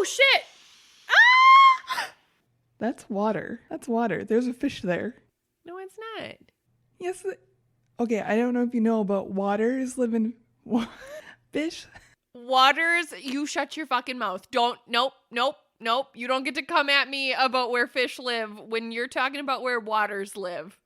Oh, shit. Ah! That's water. That's water. There's a fish there. No, it's not. Yes. Okay, I don't know if you know, but waters live in fish. Waters, you shut your fucking mouth. Nope. You don't get to come at me about where fish live when you're talking about where waters live.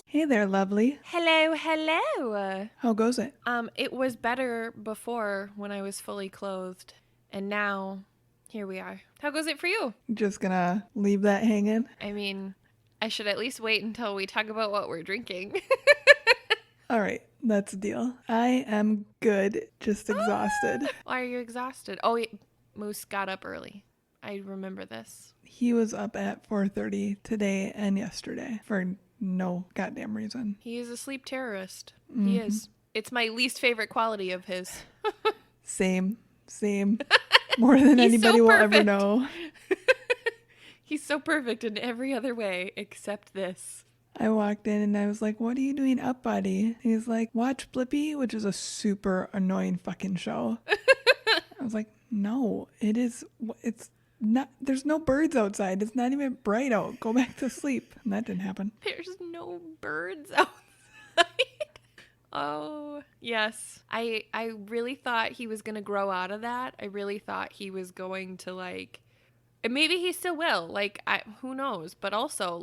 Hey there, lovely. Hello. How goes it? It was better before when I was fully clothed, and now here we are. How goes it for you? Just gonna leave that hanging? I mean, I should at least wait until we talk about what we're drinking. All right, that's a deal. I am good, just exhausted. Why are you exhausted? Oh, Moose got up early. I remember this. He was up at 4:30 today and yesterday for no goddamn reason. He is a sleep terrorist. Mm-hmm. He is. It's my least favorite quality of his. Same. More than anybody will ever know. He's so perfect in every other way except this. I walked in and I was like, what are you doing up, buddy? He's like, watch Blippi, which is a super annoying fucking show. I was like, no, it's not, there's no birds outside. It's not even bright out. Go back to sleep. And that didn't happen. There's no birds outside. Oh, yes. I really thought he was going to grow out of that. I really thought he was going to and maybe he still will. Who knows? But also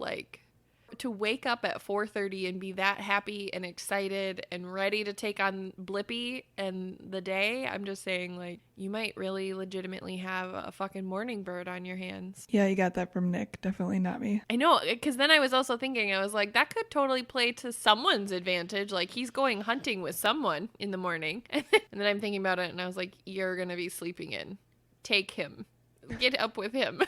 to wake up at 4:30 and be that happy and excited and ready to take on Blippi and the day, I'm just saying, you might really legitimately have a fucking morning bird on your hands. Yeah, you got that from Nick. Definitely not me. I know, because then I was also thinking, I was like, that could totally play to someone's advantage. He's going hunting with someone in the morning. And then I'm thinking about it, and I was like, you're going to be sleeping in. Take him. Get up with him.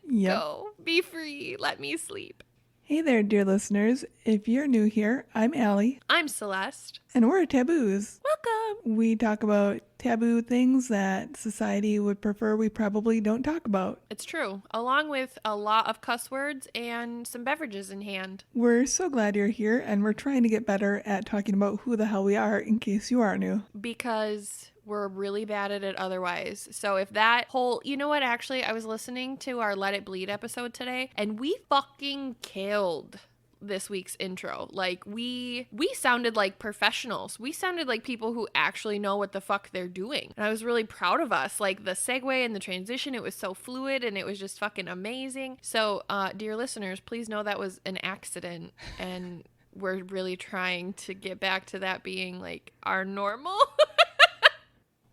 Yep. Go. Be free. Let me sleep. Hey there, dear listeners. If you're new here, I'm Allie. I'm Celeste. And we're Taboos. Welcome. We talk about taboo things that society would prefer we probably don't talk about. It's true. Along with a lot of cuss words and some beverages in hand. We're so glad you're here, and we're trying to get better at talking about who the hell we are in case you are new. Because we're really bad at it otherwise. So if that whole, you know what, actually, I was listening to our Let It Bleed episode today, and we fucking killed this week's intro. We sounded like professionals. We sounded like people who actually know what the fuck they're doing. And I was really proud of us. The segue and the transition, it was so fluid and it was just fucking amazing. So, dear listeners, please know that was an accident, and we're really trying to get back to that being our normal.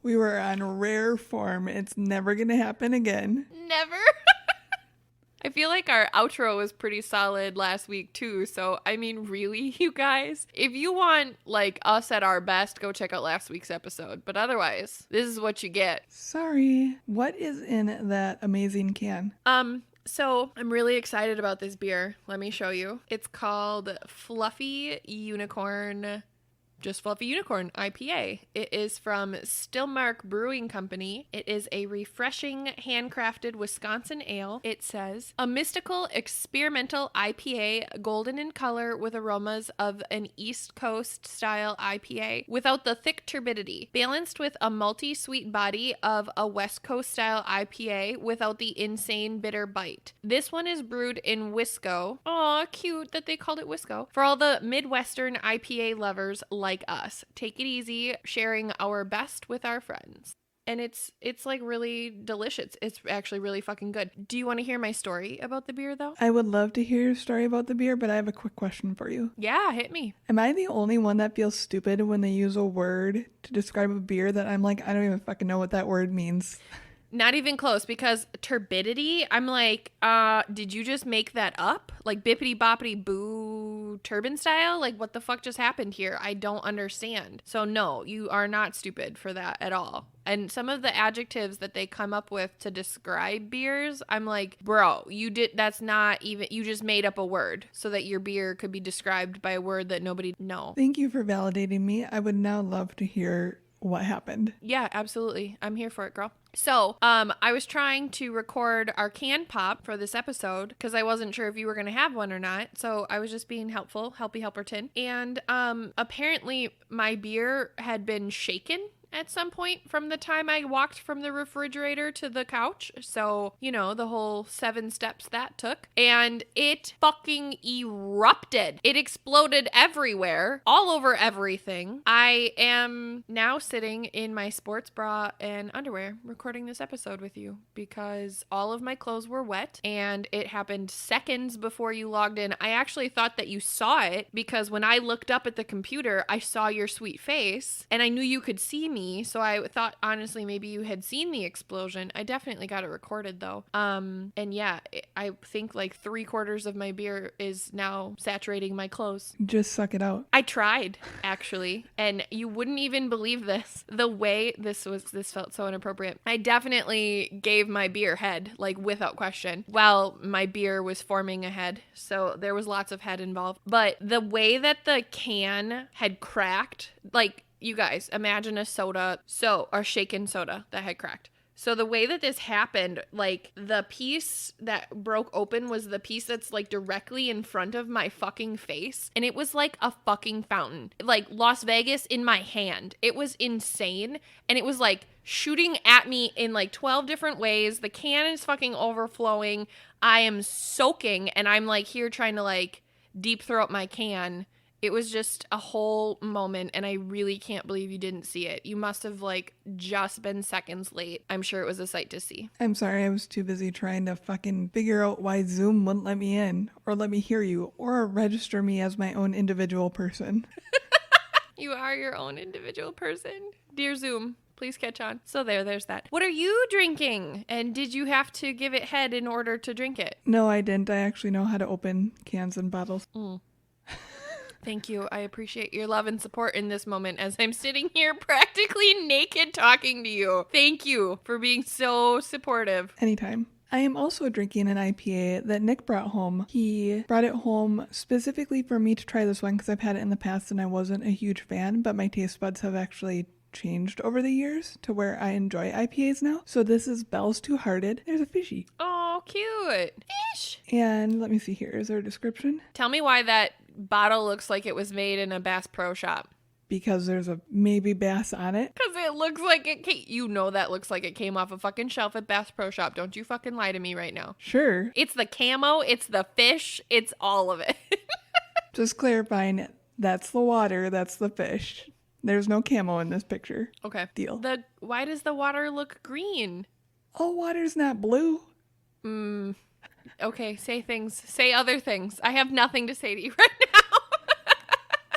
We were on rare form. It's never going to happen again. Never. I feel like our outro was pretty solid last week too. So, I mean, really, you guys, if you want us at our best, go check out last week's episode. But otherwise, this is what you get. Sorry. What is in that amazing can? So I'm really excited about this beer. Let me show you. It's called Fluffy Unicorn. Just Fluffy Unicorn IPA. It is from Stillmark Brewing Company. It is a refreshing, handcrafted Wisconsin ale. It says, a mystical, experimental IPA, golden in color with aromas of an East Coast style IPA without the thick turbidity, balanced with a malty sweet body of a West Coast style IPA without the insane bitter bite. This one is brewed in Wisco. Aw, cute that they called it Wisco. For all the Midwestern IPA lovers like us. Take it easy, sharing our best with our friends. And it's really delicious. It's actually really fucking good. Do you want to hear my story about the beer though? I would love to hear your story about the beer, but I have a quick question for you. Yeah, hit me. Am I the only one that feels stupid when they use a word to describe a beer that I'm like, I don't even fucking know what that word means? Not even close, because turbidity, I'm like, did you just make that up? Bippity boppity boo turban style? What the fuck just happened here? I don't understand. So no, you are not stupid for that at all. And some of the adjectives that they come up with to describe beers, I'm like, bro, that's not even, you just made up a word so that your beer could be described by a word that nobody knows. Thank you for validating me. I would now love to hear what happened. Yeah, absolutely. I'm here for it, girl. So, I was trying to record our can pop for this episode because I wasn't sure if you were going to have one or not. So I was just being helpful, helpy helperton. And apparently my beer had been shaken at some point from the time I walked from the refrigerator to the couch. So, you know, the whole 7 steps that took. And it fucking erupted. It exploded everywhere, all over everything. I am now sitting in my sports bra and underwear recording this episode with you because all of my clothes were wet and it happened seconds before you logged in. I actually thought that you saw it because when I looked up at the computer, I saw your sweet face and I knew you could see me. So I thought, honestly, maybe you had seen the explosion. I definitely got it recorded, though. And yeah, I think like 3/4 of my beer is now saturating my clothes. Just suck it out. I tried, actually, and you wouldn't even believe this. The way this felt so inappropriate. I definitely gave my beer head, like without question, while my beer was forming a head. So there was lots of head involved. But the way that the can had cracked, like, you guys, imagine a shaken soda that had cracked. So the way that this happened, like the piece that broke open was the piece that's like directly in front of my fucking face. And it was like a fucking fountain, like Las Vegas in my hand. It was insane. And it was like shooting at me in like 12 different ways. The can is fucking overflowing. I am soaking and I'm like here trying to like deep throat my can. It was just a whole moment, and I really can't believe you didn't see it. You must have, like, just been seconds late. I'm sure it was a sight to see. I'm sorry, I was too busy trying to fucking figure out why Zoom wouldn't let me in, or let me hear you, or register me as my own individual person. You are your own individual person. Dear Zoom, please catch on. So there's that. What are you drinking? And did you have to give it head in order to drink it? No, I didn't. I actually know how to open cans and bottles. Thank you. I appreciate your love and support in this moment as I'm sitting here practically naked talking to you. Thank you for being so supportive. Anytime. I am also drinking an IPA that Nick brought home. He brought it home specifically for me to try this one because I've had it in the past and I wasn't a huge fan, but my taste buds have actually changed over the years to where I enjoy IPAs now. So this is Bell's Two Hearted. There's a fishy. Oh, cute. Fish. And let me see here. Is there a description? Tell me why that bottle looks like it was made in a Bass Pro Shop. Because there's a maybe bass on it. Because it looks like it came, that looks like it came off a fucking shelf at Bass Pro Shop. Don't you fucking lie to me right now. Sure. It's the camo, it's the fish, it's all of it. Just clarifying, that's the water, that's the fish. There's no camo in this picture. Okay. Deal. Why does the water look green? Oh, water's not blue. Okay, say other things. I have nothing to say to you right now.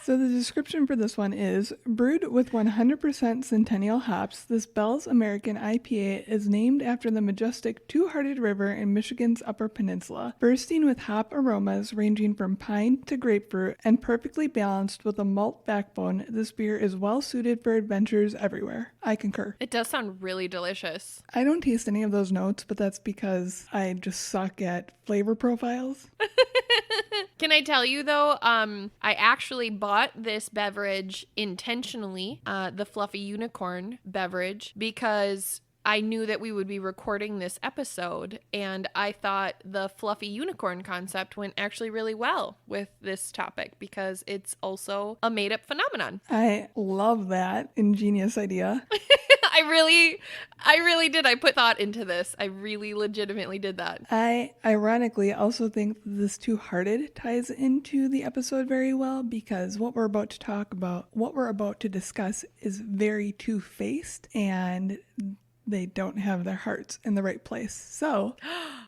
So the description for this one is, brewed with 100% Centennial hops, this Bell's American IPA is named after the majestic Two-Hearted River in Michigan's Upper Peninsula, bursting with hop aromas ranging from pine to grapefruit and perfectly balanced with a malt backbone. This beer is well suited for adventures everywhere. I concur. It does sound really delicious. I don't taste any of those notes, but that's because I just suck at flavor profiles. Can I tell you though, I actually bought this beverage intentionally, the Fluffy Unicorn beverage, because I knew that we would be recording this episode, and I thought the Fluffy Unicorn concept went actually really well with this topic because it's also a made-up phenomenon. I love that ingenious idea. I really did. I put thought into this. I really legitimately did that. I ironically also think that this Two-Hearted ties into the episode very well because what we're about to discuss is very two-faced and they don't have their hearts in the right place. So,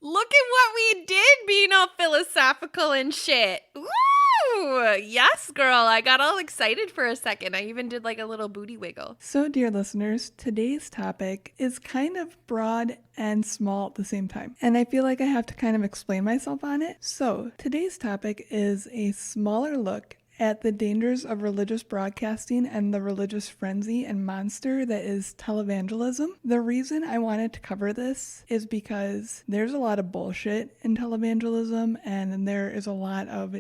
look at what we did being all philosophical and shit. Woo! Yes, girl. I got all excited for a second. I even did like a little booty wiggle. So, dear listeners, today's topic is kind of broad and small at the same time. And I feel like I have to kind of explain myself on it. So, today's topic is a smaller look at the dangers of religious broadcasting and the religious frenzy and monster that is televangelism. The reason I wanted to cover this is because there's a lot of bullshit in televangelism and there is a lot of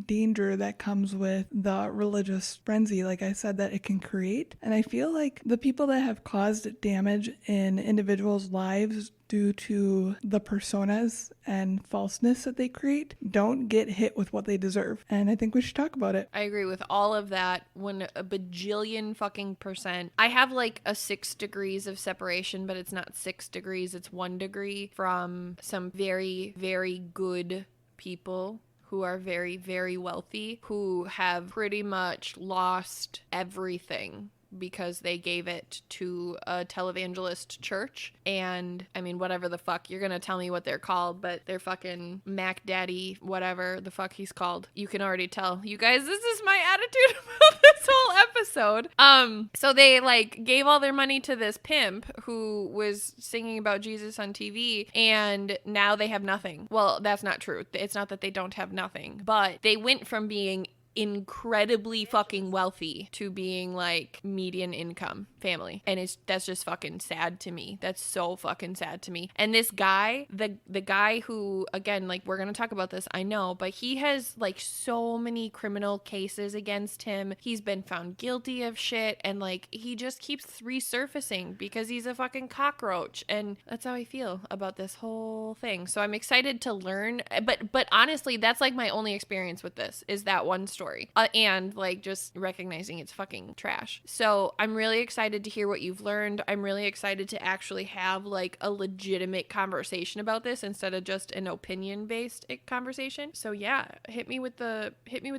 danger that comes with the religious frenzy, like I said, that it can create. And I feel like the people that have caused damage in individuals' lives due to the personas and falseness that they create don't get hit with what they deserve. And I think we should talk about it. I agree with all of that, a bajillion fucking percent. I have like a 6 degrees of separation, but it's not 6 degrees, it's 1 degree from some very, very good people who are very, very wealthy, who have pretty much lost everything because they gave it to a televangelist church. And I mean, whatever the fuck, you're gonna tell me what they're called, but they're fucking Mac Daddy, whatever the fuck he's called. You can already tell. You guys, this is my attitude about this whole episode. So they like gave all their money to this pimp who was singing about Jesus on TV, and now they have nothing. Well, that's not true. It's not that they don't have nothing, but they went from being incredibly fucking wealthy to being like median income family, and that's just fucking sad to me. That's so fucking sad to me. And this guy, the guy who, again, like, we're gonna talk about this, I know, but he has like so many criminal cases against him. He's been found guilty of shit, and like he just keeps resurfacing because he's a fucking cockroach. And that's how I feel about this whole thing. So I'm excited to learn, but honestly, that's like my only experience with this is that one story. And like just recognizing it's fucking trash. So I'm really excited to hear what you've learned. I'm really excited to actually have like a legitimate conversation about this instead of just an opinion based conversation. So yeah, hit me with the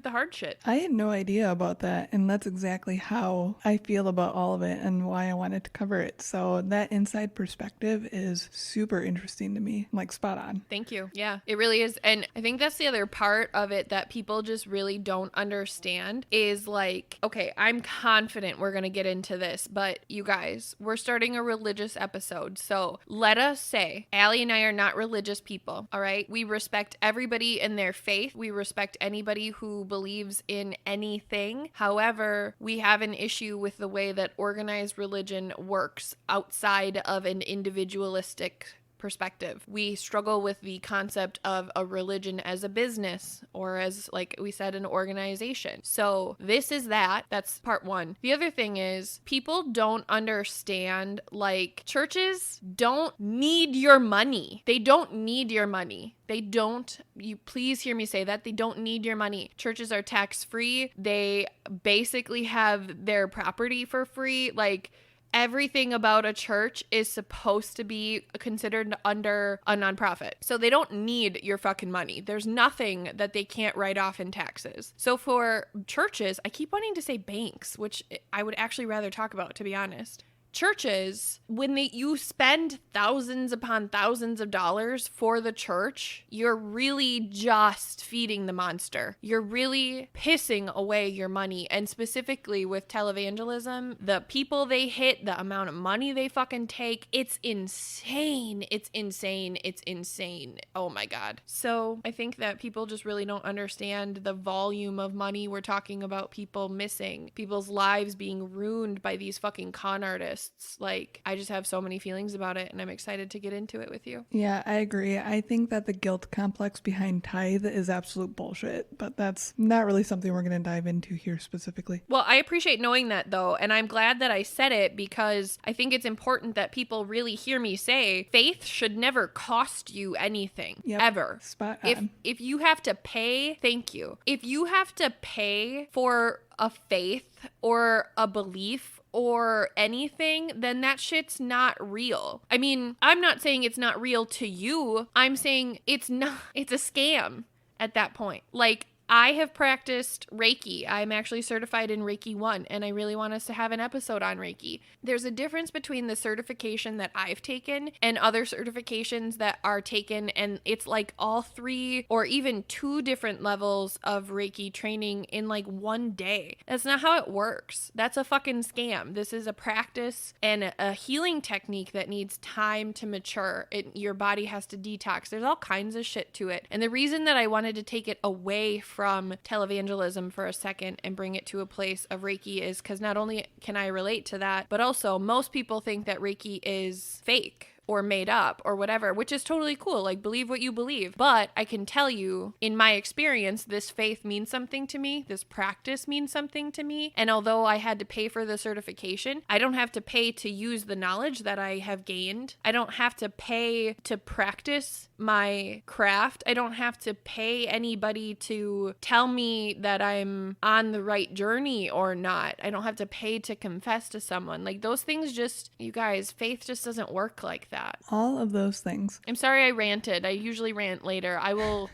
hard shit. I had no idea about that, and that's exactly how I feel about all of it and why I wanted to cover it. So that inside perspective is super interesting to me, like spot on. Thank you. Yeah, it really is. And I think that's the other part of it that people just really don't understand is like, okay, I'm confident we're going to get into this, but you guys, we're starting a religious episode. So let us say, Allie and I are not religious people, all right? We respect everybody in their faith. We respect anybody who believes in anything. However, we have an issue with the way that organized religion works outside of an individualistic perspective. We struggle with the concept of a religion as a business or as, like we said, an organization. So this is that's part one. The other thing is people don't understand, like, churches don't need your money. They don't need your money. They don't, you please hear me say that. They don't need your money. Churches are tax free. They basically have their property for free. Like, everything about a church is supposed to be considered under a nonprofit. So they don't need your fucking money. There's nothing that they can't write off in taxes. So for churches, I keep wanting to say banks, which I would actually rather talk about, to be honest. Churches, when you spend thousands upon thousands of dollars for the church, you're really just feeding the monster. You're really pissing away your money. And specifically with televangelism, the people they hit, the amount of money they fucking take, it's insane. It's insane. It's insane. Oh my God. So I think that people just really don't understand the volume of money we're talking about, people missing, people's lives being ruined by these fucking con artists. Like, I just have so many feelings about it, and I'm excited to get into it with you. Yeah, I agree. I think that the guilt complex behind tithe is absolute bullshit, but that's not really something we're going to dive into here specifically. Well, I appreciate knowing that, though, and I'm glad that I said it because I think it's important that people really hear me say faith should never cost you anything, ever. Spot on. If you have to pay, thank you. If you have to pay for a faith or a belief or anything, then that shit's not real. I mean, I'm not saying it's not real to you. I'm saying it's a scam at that point. Like, I have practiced Reiki. I'm actually certified in Reiki 1, and I really want us to have an episode on Reiki. There's a difference between the certification that I've taken and other certifications that are taken, and it's like all 3 or even 2 different levels of Reiki training in like one day. That's not how it works. That's a fucking scam. This is a practice and a healing technique that needs time to mature. Your body has to detox. There's all kinds of shit to it. And the reason that I wanted to take it away from televangelism for a second and bring it to a place of Reiki is because not only can I relate to that, but also most people think that Reiki is fake or made up or whatever, which is totally cool. Like, believe what you believe. But I can tell you, in my experience, this faith means something to me. This practice means something to me. And although I had to pay for the certification, I don't have to pay to use the knowledge that I have gained. I don't have to pay to practice my craft. I don't have to pay anybody to tell me that I'm on the right journey or not. I don't have to pay to confess to someone. Like, those things just, you guys, faith just doesn't work like that. All of those things. I'm sorry I ranted. I usually rant later. I will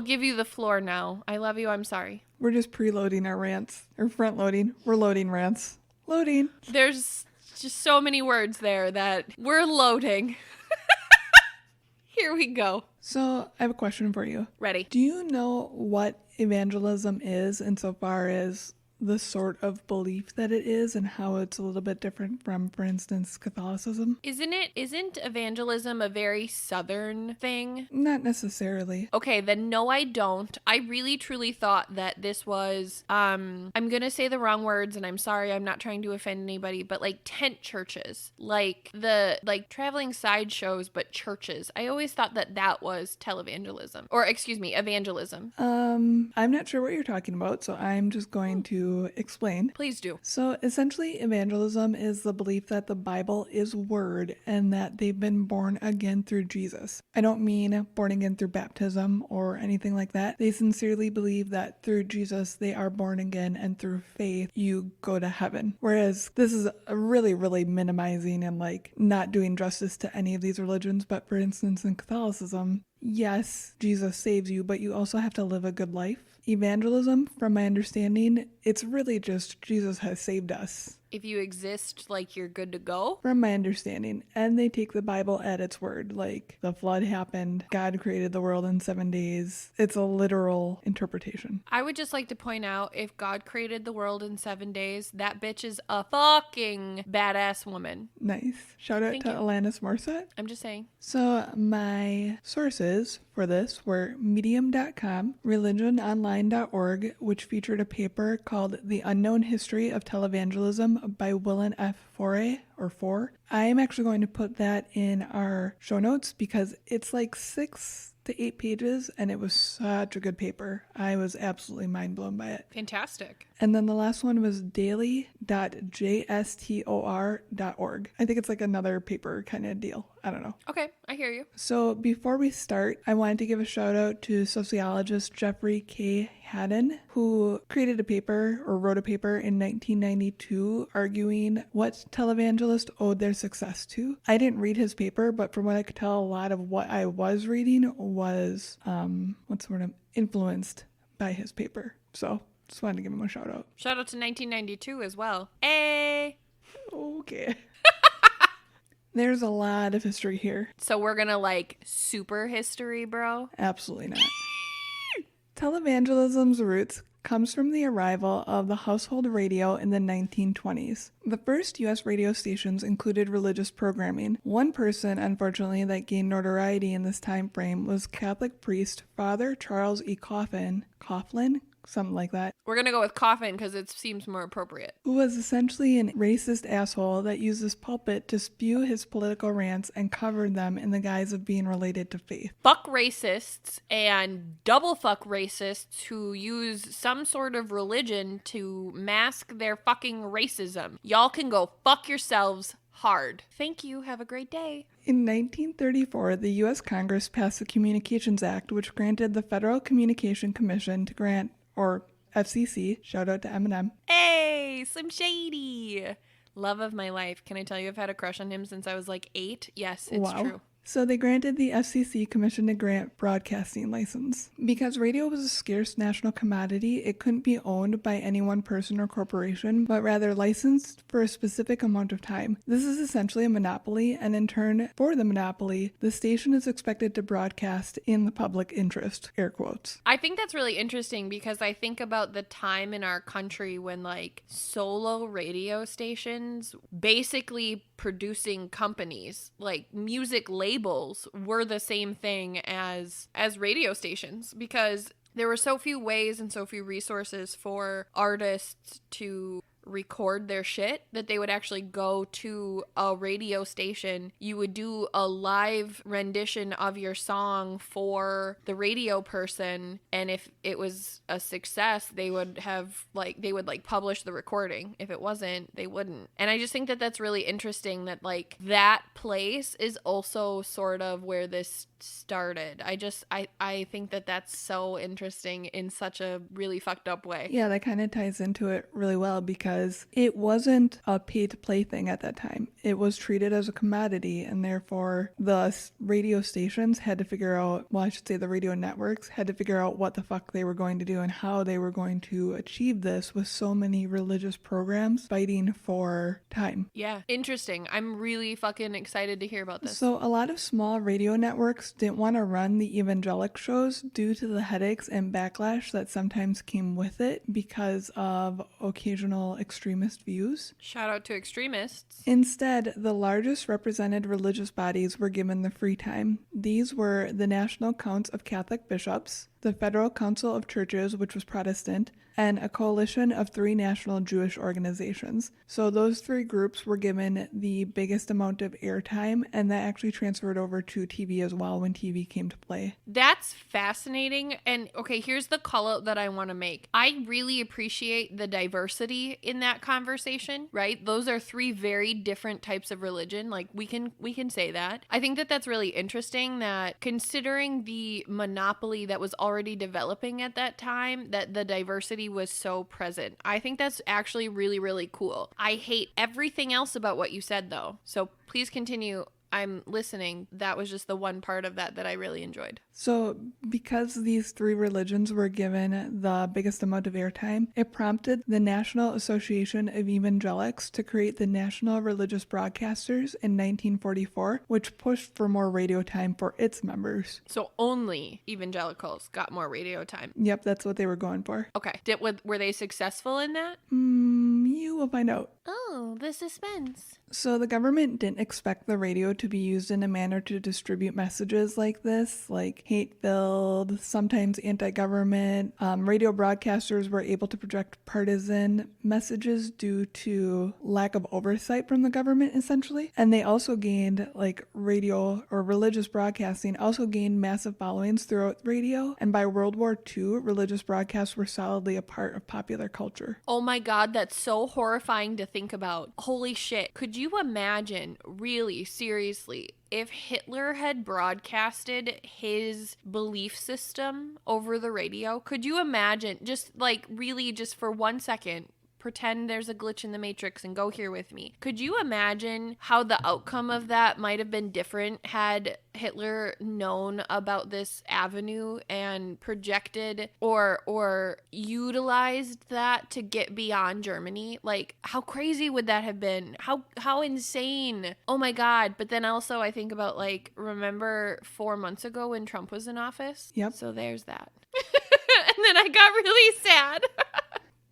give you the floor now. I love you. I'm sorry. We're just preloading our rants, or front loading. We're loading rants. Loading. There's just so many words there that we're loading. Here we go. So I have a question for you. Ready. Do you know what evangelism is insofar as the sort of belief that it is and how it's a little bit different from, for instance, Catholicism? Isn't evangelism a very Southern thing? Not necessarily. Okay, then no, I don't. I really truly thought that this was, I'm gonna say the wrong words, and I'm sorry, I'm not trying to offend anybody, but like tent churches, like traveling sideshows, but churches. I always thought that was televangelism, or excuse me, evangelism. I'm not sure what you're talking about, so I'm just going to explain. Please do. So essentially, evangelism is the belief that the Bible is word and that they've been born again through Jesus. I don't mean born again through baptism or anything like that. They sincerely believe that through Jesus, they are born again, and through faith, you go to heaven. Whereas this is really, really minimizing and like not doing justice to any of these religions. But for instance, in Catholicism, yes, Jesus saves you, but you also have to live a good life. Evangelism, from my understanding, it's really just Jesus has saved us. If you exist, like, you're good to go? From my understanding. And they take the Bible at its word. Like, the flood happened, God created the world in 7 days. It's a literal interpretation. I would just like to point out, if God created the world in 7 days, that bitch is a fucking badass woman. Nice. Shout out Thank to you. Alanis Morissette. I'm just saying. So my sources for this were medium.com, religiononline.org, which featured a paper called The Unknown History of Televangelism by Willem F. Foray, or Four. I am actually going to put that in our show notes because it's like 6 to 8 pages, and it was such a good paper. I was absolutely mind blown by it. Fantastic. And then the last one was daily.jstor.org. I think it's like another paper kind of deal. I don't know. Okay, I hear you. So before we start, I wanted to give a shout out to sociologist Jeffrey K. Haddon, who created a paper or wrote a paper in 1992 arguing what televangelists owed their success to. I didn't read his paper, but from what I could tell, a lot of what I was reading was, influenced by his paper. So just wanted to give him a shout out. Shout out to 1992 as well. Hey! Okay. There's a lot of history here. So we're gonna like super history, bro? Absolutely not. Televangelism's roots comes from the arrival of the household radio in the 1920s. The first U.S. radio stations included religious programming. One person, unfortunately, that gained notoriety in this time frame was Catholic priest Father Charles E. Coughlin, something like that, We're gonna go with coffin because it seems more appropriate. who was essentially an racist asshole that used his pulpit to spew his political rants and covered them in the guise of being related to faith. Fuck racists and double fuck racists who use some sort of religion to mask their fucking racism. Y'all can go fuck yourselves hard. Thank you. Have a great day. In 1934, the U.S. Congress passed the Communications Act, which granted the Federal Communication Commission to grant, or FCC, shout out to Eminem. Hey, Slim Shady. Love of my life. Can I tell you I've had a crush on him since I was like 8? Yes, it's true. So they granted the FCC commission to grant broadcasting license. Because radio was a scarce national commodity, it couldn't be owned by any one person or corporation, but rather licensed for a specific amount of time. This is essentially a monopoly, and in turn, for the monopoly, the station is expected to broadcast in the public interest, air quotes. I think that's really interesting because I think about the time in our country when like solo radio stations basically producing companies, like music labels, were the same thing as radio stations, because there were so few ways and so few resources for artists to record their shit, that they would actually go to a radio station. You would do a live rendition of your song for the radio person, and if it was a success, they would publish the recording. If it wasn't, they wouldn't. And I just think that that's really interesting, that like that place is also sort of where this started. I think that that's so interesting in such a really fucked up way. Yeah, that kind of ties into it really well, because it wasn't a pay-to-play thing at that time. It was treated as a commodity, and therefore the radio stations had to figure out, well, I should say the radio networks had to figure out what the fuck they were going to do and how they were going to achieve this with so many religious programs fighting for time. Yeah, interesting. I'm really fucking excited to hear about this. So a lot of small radio networks didn't want to run the evangelic shows due to the headaches and backlash that sometimes came with it because of occasional extremist views. Shout out to extremists. Instead, the largest represented religious bodies were given the free time. These were the National Council of Catholic Bishops, the Federal Council of Churches, which was Protestant, and a coalition of 3 national Jewish organizations. So those 3 groups were given the biggest amount of airtime, and that actually transferred over to TV as well when TV came to play. That's fascinating. And okay, here's the call out that I want to make. I really appreciate the diversity in that conversation, right? Those are 3 very different types of religion. Like we can say that. I think that that's really interesting, that considering the monopoly that was already developing at that time, that the diversity was so present. I think that's actually really, really cool. I hate everything else about what you said, though. So please continue. I'm listening. That was just the one part of that I really enjoyed. So because these 3 religions were given the biggest amount of airtime, it prompted the National Association of Evangelics to create the National Religious Broadcasters in 1944, which pushed for more radio time for its members. So only evangelicals got more radio time. Yep, that's what they were going for. Okay. Were they successful in that? You will find out. Oh, the suspense. So the government didn't expect the radio to be used in a manner to distribute messages like this, like hate-filled, sometimes anti-government. Radio broadcasters were able to project partisan messages due to lack of oversight from the government, essentially. And they also gained, like, radio or religious broadcasting also gained massive followings throughout radio. And by World War II, religious broadcasts were solidly a part of popular culture. Oh my God, that's so horrifying to think about. Holy shit. Could you imagine, really, seriously, if Hitler had broadcasted his belief system over the radio? Could you imagine, just like really just for 1 second, pretend there's a glitch in the matrix and go here with me. Could you imagine how the outcome of that might have been different had Hitler known about this avenue and projected or utilized that to get beyond Germany? Like, how crazy would that have been? How insane. Oh my God. But then also I think about, like, remember 4 months ago when Trump was in office? Yep. So there's that. And then I got really sad.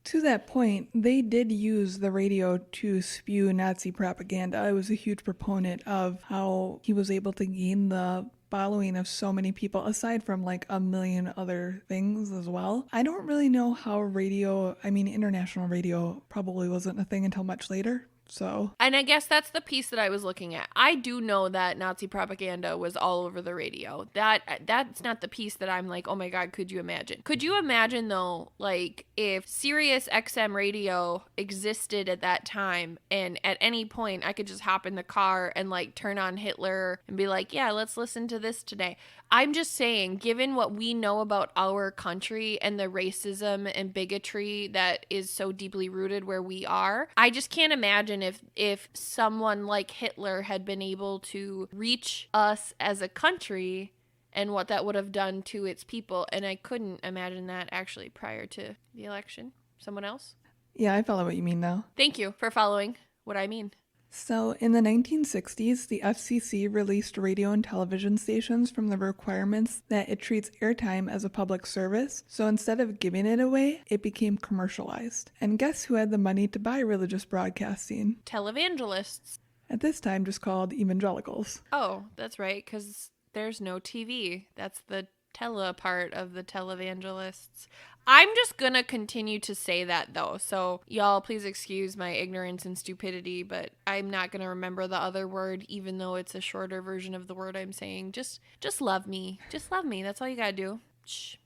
To that point, they did use the radio to spew Nazi propaganda. I was a huge proponent of how he was able to gain the following of so many people, aside from like a million other things as well. I don't really know how international radio probably wasn't a thing until much later. And I guess that's the piece that I was looking at. I do know that Nazi propaganda was all over the radio. That's not the piece that I'm like, oh my God, could you imagine? Could you imagine though, like if Sirius XM radio existed at that time and at any point I could just hop in the car and like turn on Hitler and be like, yeah, let's listen to this today. I'm just saying, given what we know about our country and the racism and bigotry that is so deeply rooted where we are, I just can't imagine if someone like Hitler had been able to reach us as a country and what that would have done to its people. And I couldn't imagine that actually prior to the election. Someone else? Yeah, I follow what you mean now. Thank you for following what I mean. So in the 1960s, the FCC released radio and television stations from the requirements that it treats airtime as a public service. So instead of giving it away, it became commercialized. And guess who had the money to buy religious broadcasting? Televangelists. At this time, just called evangelicals. Oh, that's right, because there's no TV. That's the tele part of the televangelists. I'm just gonna continue to say that though. So y'all please excuse my ignorance and stupidity, but I'm not gonna remember the other word, even though it's a shorter version of the word I'm saying. Just love me. Just love me. That's all you gotta do. Shh.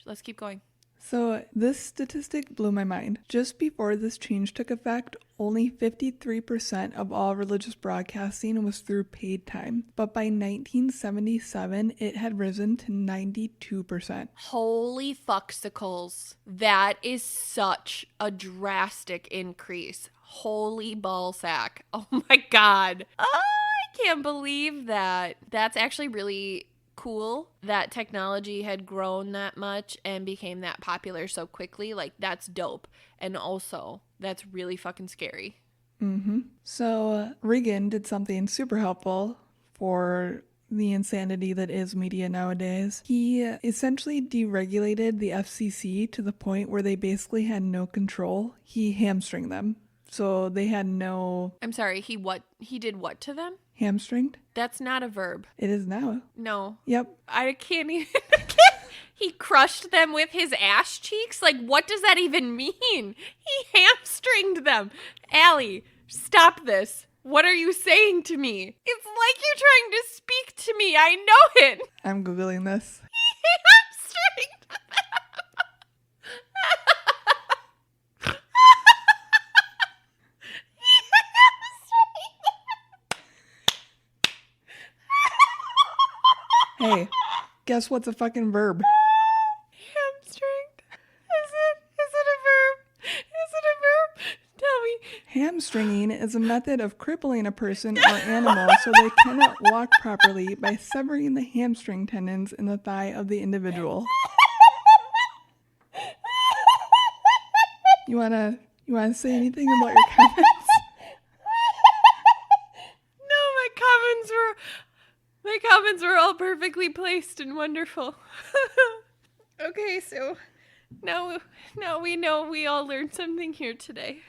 Let's keep going. So this statistic blew my mind. Just before this change took effect, only 53% of all religious broadcasting was through paid time. But by 1977, it had risen to 92%. Holy fucksicles. That is such a drastic increase. Holy ballsack. Oh my God. Oh, I can't believe that. That's actually really cool that technology had grown that much and became that popular so quickly. Like, that's dope. And also, that's really fucking scary. So Reagan did something super helpful for the insanity that is media nowadays. He essentially deregulated the FCC to the point where they basically had no control. He hamstringed them. So they had no... I'm sorry, he did what to them? Hamstringed? That's not a verb. It is now. No. Yep. I can't even... He crushed them with his ass cheeks? Like, what does that even mean? He hamstringed them. Allie, stop this. What are you saying to me? It's like you're trying to speak to me. I know it. I'm Googling this. He hamstringed them. Hey, guess what's a fucking verb? Hamstringed. Is it a verb? Is it a verb? Tell me. Hamstringing is a method of crippling a person or animal so they cannot walk properly by severing the hamstring tendons in the thigh of the individual. You wanna say anything about your comments? My comments were all perfectly placed and wonderful. Okay, so now we know we all learned something here today.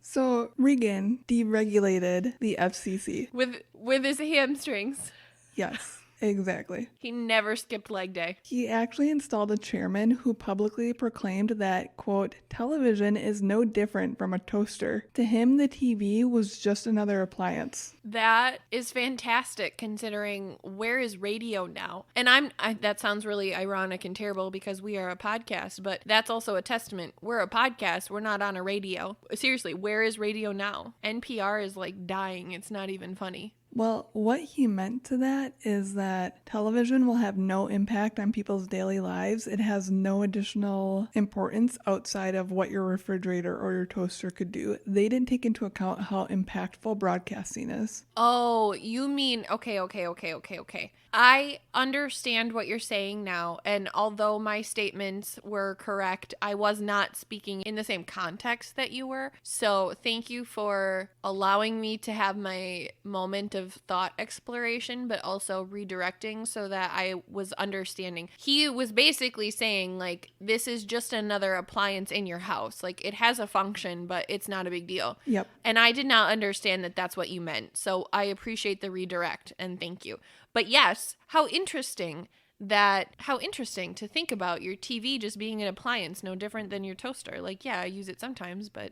So Reagan deregulated the FCC. With his hamstrings. Yes, exactly. He never skipped leg day. He actually installed a chairman who publicly proclaimed that, quote, television is no different from a toaster. To him, the TV was just another appliance. That is fantastic considering where is radio now? And that sounds really ironic and terrible because we are a podcast, but that's also a testament. We're a podcast. We're not on a radio. Seriously, where is radio now? NPR is like dying. It's not even funny. Well, what he meant to that is that television will have no impact on people's daily lives. It has no additional importance outside of what your refrigerator or your toaster could do. They didn't take into account how impactful broadcasting is. Oh, you mean, okay. I understand what you're saying now, and although my statements were correct, I was not speaking in the same context that you were. So thank you for allowing me to have my moment of thought exploration, but also redirecting so that I was understanding. He was basically saying, like, this is just another appliance in your house. Like, it has a function, but it's not a big deal. Yep. And I did not understand that that's what you meant. So I appreciate the redirect, and thank you. But yes, how interesting to think about your TV just being an appliance, no different than your toaster. Like, yeah, I use it sometimes, but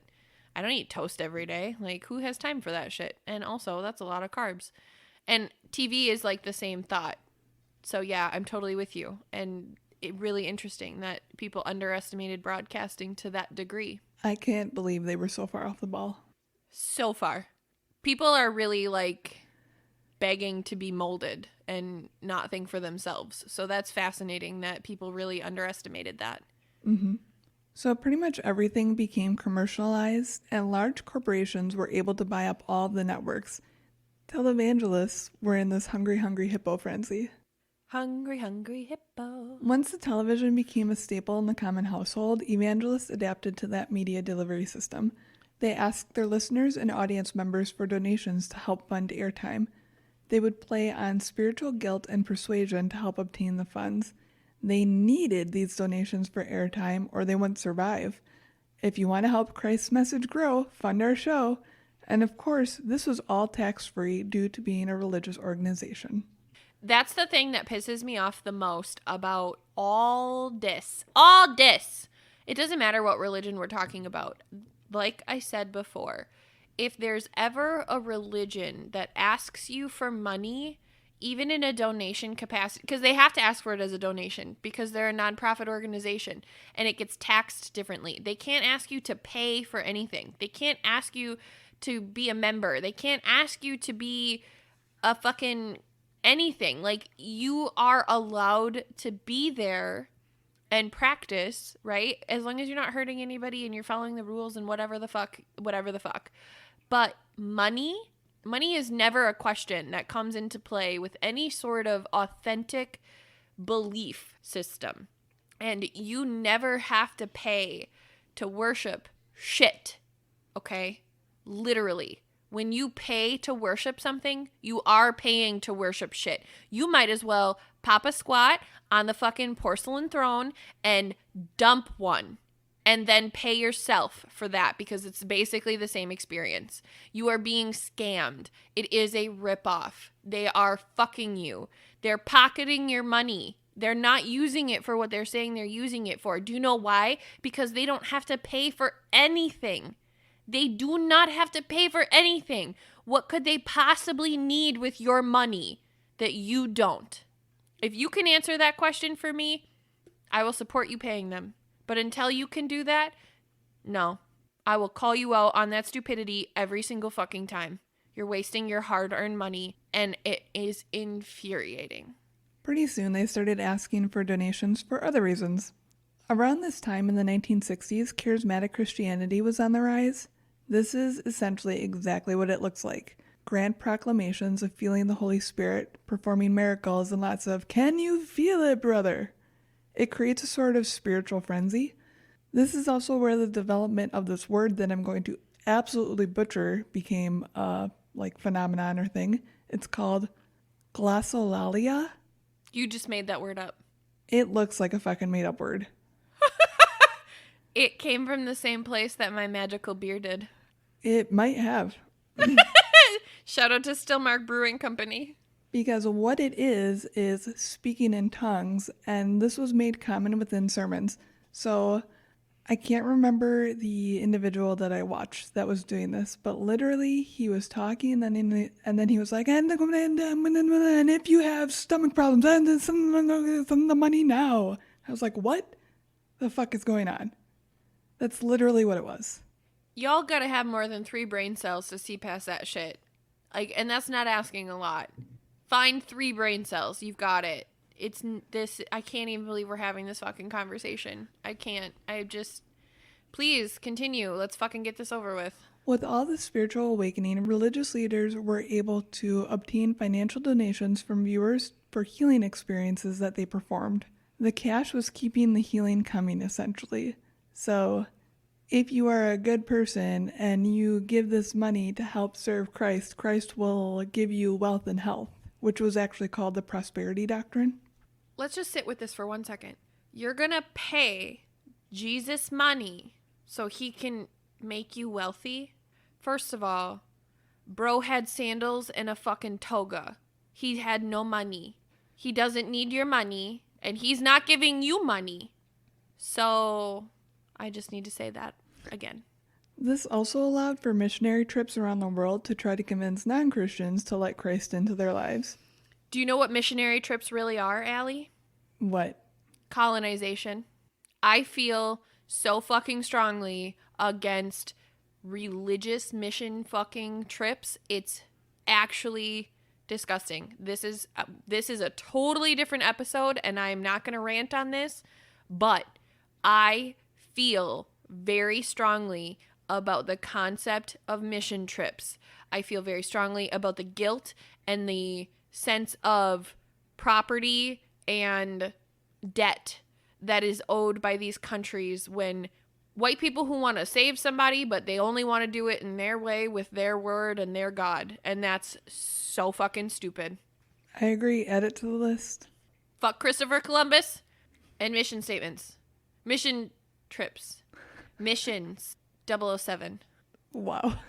I don't eat toast every day. Like, who has time for that shit? And also, that's a lot of carbs. And TV is like the same thought. So yeah, I'm totally with you. And it really interesting that people underestimated broadcasting to that degree. I can't believe they were so far off the ball. So far. People are really like begging to be molded and not think for themselves. So that's fascinating that people really underestimated that. Mm-hmm. So pretty much everything became commercialized and large corporations were able to buy up all the networks. Televangelists were in this hungry hippo frenzy. Hungry hippo. Once the television became a staple in the common household, evangelists adapted to that media delivery system. They asked their listeners and audience members for donations to help fund airtime. They would play on spiritual guilt and persuasion to help obtain the funds. They needed these donations for airtime or they wouldn't survive. If you want to help Christ's message grow, fund our show. And of course, this was all tax-free due to being a religious organization. That's the thing that pisses me off the most about all this. All this. It doesn't matter what religion we're talking about. Like I said before, if there's ever a religion that asks you for money, even in a donation capacity, because they have to ask for it as a donation because they're a nonprofit organization and it gets taxed differently. They can't ask you to pay for anything. They can't ask you to be a member. They can't ask you to be a fucking anything. Like, you are allowed to be there and practice, right? As long as you're not hurting anybody and you're following the rules and whatever the fuck. But money is never a question that comes into play with any sort of authentic belief system. And you never have to pay to worship shit, okay? Literally. When you pay to worship something, you are paying to worship shit. You might as well pop a squat on the fucking porcelain throne and dump one. And then pay yourself for that because it's basically the same experience. You are being scammed. It is a ripoff. They are fucking you. They're pocketing your money. They're not using it for what they're saying they're using it for. Do you know why? Because they don't have to pay for anything. They do not have to pay for anything. What could they possibly need with your money that you don't? If you can answer that question for me, I will support you paying them. But until you can do that, no. I will call you out on that stupidity every single fucking time. You're wasting your hard-earned money, and it is infuriating. Pretty soon, they started asking for donations for other reasons. Around this time in the 1960s, charismatic Christianity was on the rise. This is essentially exactly what it looks like. Grand proclamations of feeling the Holy Spirit, performing miracles, and lots of, "Can you feel it, brother?" It creates a sort of spiritual frenzy. This is also where the development of this word that I'm going to absolutely butcher became a phenomenon or thing. It's called Glossolalia. You just made that word up. It looks like a fucking made up word. It came from the same place that my magical beer did. It might have. Shout out to Stillmark Brewing Company. Because what it is speaking in tongues, and this was made common within sermons. So I can't remember the individual that I watched that was doing this, but literally he was talking and then he was like, and if you have stomach problems, send the money now. I was like, what the fuck is going on? That's literally what it was. Y'all gotta have more than 3 brain cells to see past that shit. And that's not asking a lot. Find 3 brain cells. You've got it. It's this. I can't even believe we're having this fucking conversation. I can't. Please continue. Let's fucking get this over with. With all the spiritual awakening, religious leaders were able to obtain financial donations from viewers for healing experiences that they performed. The cash was keeping the healing coming, essentially. So, if you are a good person and you give this money to help serve Christ, Christ will give you wealth and health, which was actually called the prosperity doctrine. Let's just sit with this for 1 second. You're going to pay Jesus money so he can make you wealthy? First of all, bro had sandals and a fucking toga. He had no money. He doesn't need your money, and he's not giving you money. So, I just need to say that again. This also allowed for missionary trips around the world to try to convince non-Christians to let Christ into their lives. Do you know what missionary trips really are, Allie? What? Colonization. I feel so fucking strongly against religious mission fucking trips. It's actually disgusting. This is a totally different episode, and I'm not going to rant on this, but I feel very strongly about the concept of mission trips. I feel very strongly about the guilt and the sense of property and debt that is owed by these countries when white people who want to save somebody, but they only want to do it in their way with their word and their God. And that's so fucking stupid. I agree. Add it to the list. Fuck Christopher Columbus and mission statements. Mission trips. Missions. 007. Wow.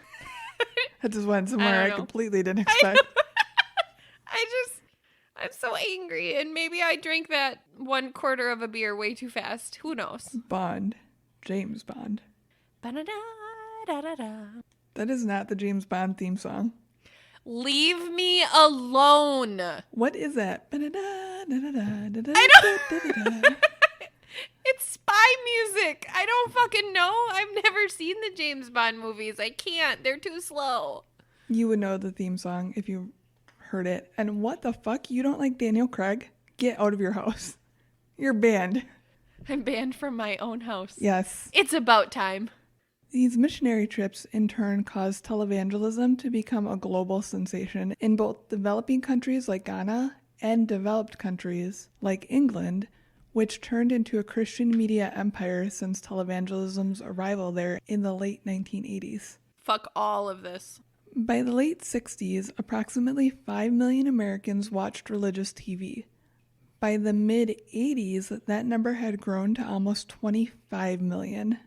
That just went somewhere I completely didn't expect. I'm so angry, and maybe I drank that 1/4 of a beer way too fast. Who knows? Bond. James Bond. Ba-da-da-da-da-da. That is not the James Bond theme song. Leave me alone. What is that? I don't. It's spy music. I don't fucking know. I've never seen the James Bond movies. I can't. They're too slow. You would know the theme song if you heard it. And what the fuck? You don't like Daniel Craig? Get out of your house. You're banned. I'm banned from my own house. Yes. It's about time. These missionary trips in turn caused televangelism to become a global sensation in both developing countries like Ghana and developed countries like England, which turned into a Christian media empire since televangelism's arrival there in the late 1980s. Fuck all of this. By the late 60s, approximately 5 million Americans watched religious TV. By the mid-80s, that number had grown to almost 25 million.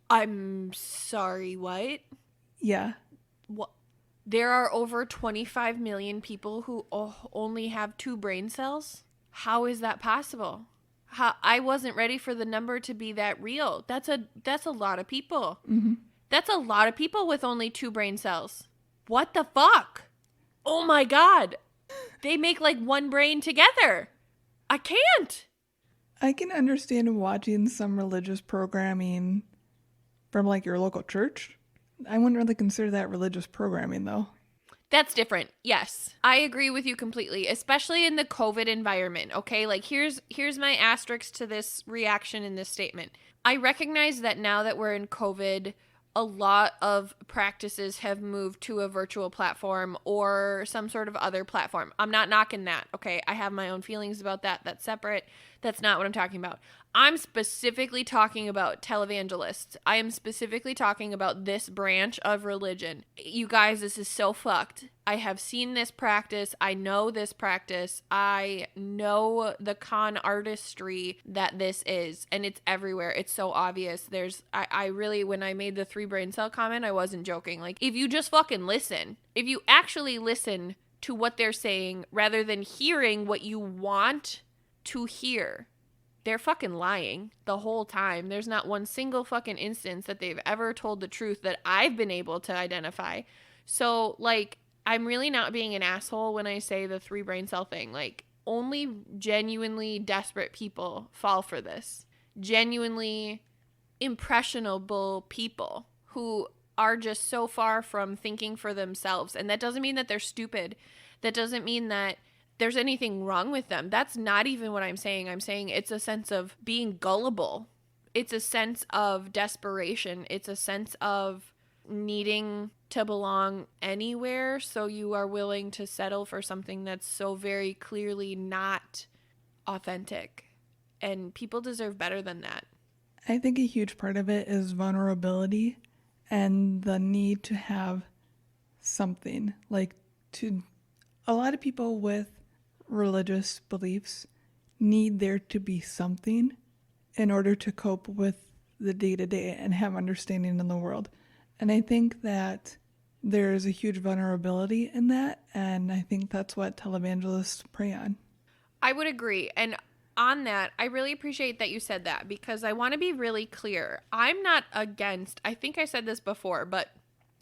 I'm sorry, what? Yeah. What? There are over 25 million people who only have 2 brain cells? How is that possible? I wasn't ready for the number to be that real. That's a lot of people. Mm-hmm. That's a lot of people with only 2 brain cells. What the fuck? Oh my God. They make like 1 brain together. I can't. I can understand watching some religious programming from like your local church. I wouldn't really consider that religious programming though. That's different. Yes. I agree with you completely, especially in the COVID environment. Okay, like here's my asterisk to this reaction in this statement. I recognize that now that we're in COVID, a lot of practices have moved to a virtual platform or some sort of other platform. I'm not knocking that, okay? I have my own feelings about that. That's separate. That's not what I'm talking about. I'm specifically talking about televangelists. I am specifically talking about this branch of religion. You guys, this is so fucked. I have seen this practice. I know this practice. I know the con artistry that this is, and it's everywhere. It's so obvious. I really, when I made the 3 brain cell comment, I wasn't joking. Like, if you just fucking listen, if you actually listen to what they're saying rather than hearing what you want to hear, they're fucking lying the whole time. There's not one single fucking instance that they've ever told the truth that I've been able to identify. So, like, I'm really not being an asshole when I say the 3 brain cell thing. Like, only genuinely desperate people fall for this. Genuinely impressionable people who are just so far from thinking for themselves. And that doesn't mean that they're stupid. That doesn't mean that there's anything wrong with them. That's not even what I'm saying. I'm saying it's a sense of being gullible. It's a sense of desperation. It's a sense of needing to belong anywhere, so you are willing to settle for something that's so very clearly not authentic. And people deserve better than that. I think a huge part of it is vulnerability and the need to have something. Like, a lot of people with religious beliefs need there to be something in order to cope with the day-to-day and have understanding in the world. And I think that there's a huge vulnerability in that, and I think that's what televangelists prey on. I would agree. And on that, I really appreciate that you said that, because I want to be really clear. I'm not against, I think I said this before, but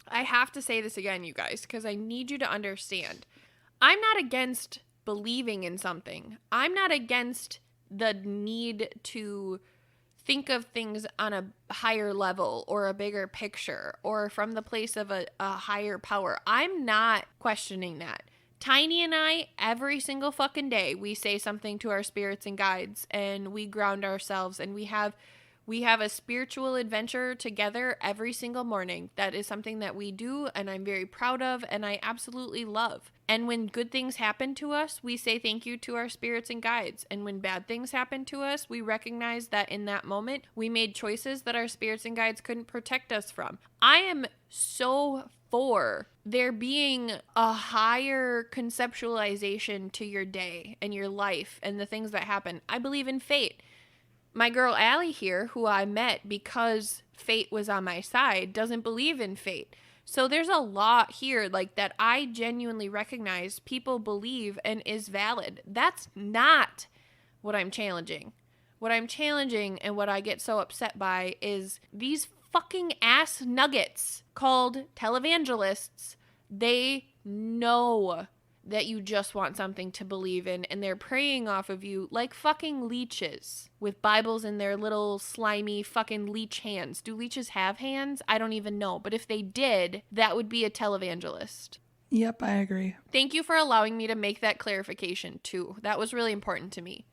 I have to say this again, you guys, because I need you to understand. I'm not against believing in something. I'm not against the need to think of things on a higher level or a bigger picture or from the place of a higher power. I'm not questioning that. Tiny and I, every single fucking day, we say something to our spirits and guides, and we ground ourselves, and we have a spiritual adventure together every single morning. That is something that we do, and I'm very proud of, and I absolutely love. And when good things happen to us, we say thank you to our spirits and guides. And when bad things happen to us, we recognize that in that moment, we made choices that our spirits and guides couldn't protect us from. I am so for there being a higher conceptualization to your day and your life and the things that happen. I believe in fate. My girl Allie here, who I met because fate was on my side, doesn't believe in fate. So there's a lot here like that I genuinely recognize people believe and is valid. That's not what I'm challenging. What I'm challenging and what I get so upset by is these fucking ass nuggets called televangelists. They know that you just want something to believe in, and they're preying off of you like fucking leeches with Bibles in their little slimy fucking leech hands. Do leeches have hands? I don't even know. But if they did, that would be a televangelist. Yep, I agree. Thank you for allowing me to make that clarification too. That was really important to me.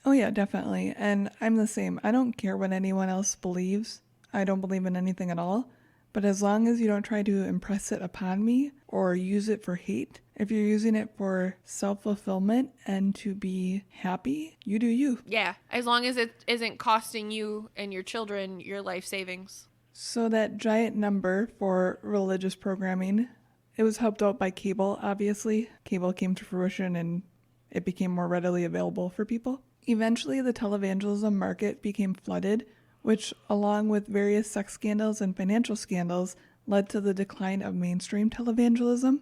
Oh yeah, definitely. And I'm the same. I don't care what anyone else believes. I don't believe in anything at all. But as long as you don't try to impress it upon me or use it for hate, if you're using it for self-fulfillment and to be happy, you do you. Yeah, as long as it isn't costing you and your children your life savings. So that giant number for religious programming, it was helped out by cable, obviously. Cable came to fruition and it became more readily available for people. Eventually, the televangelism market became flooded, which, along with various sex scandals and financial scandals, led to the decline of mainstream televangelism.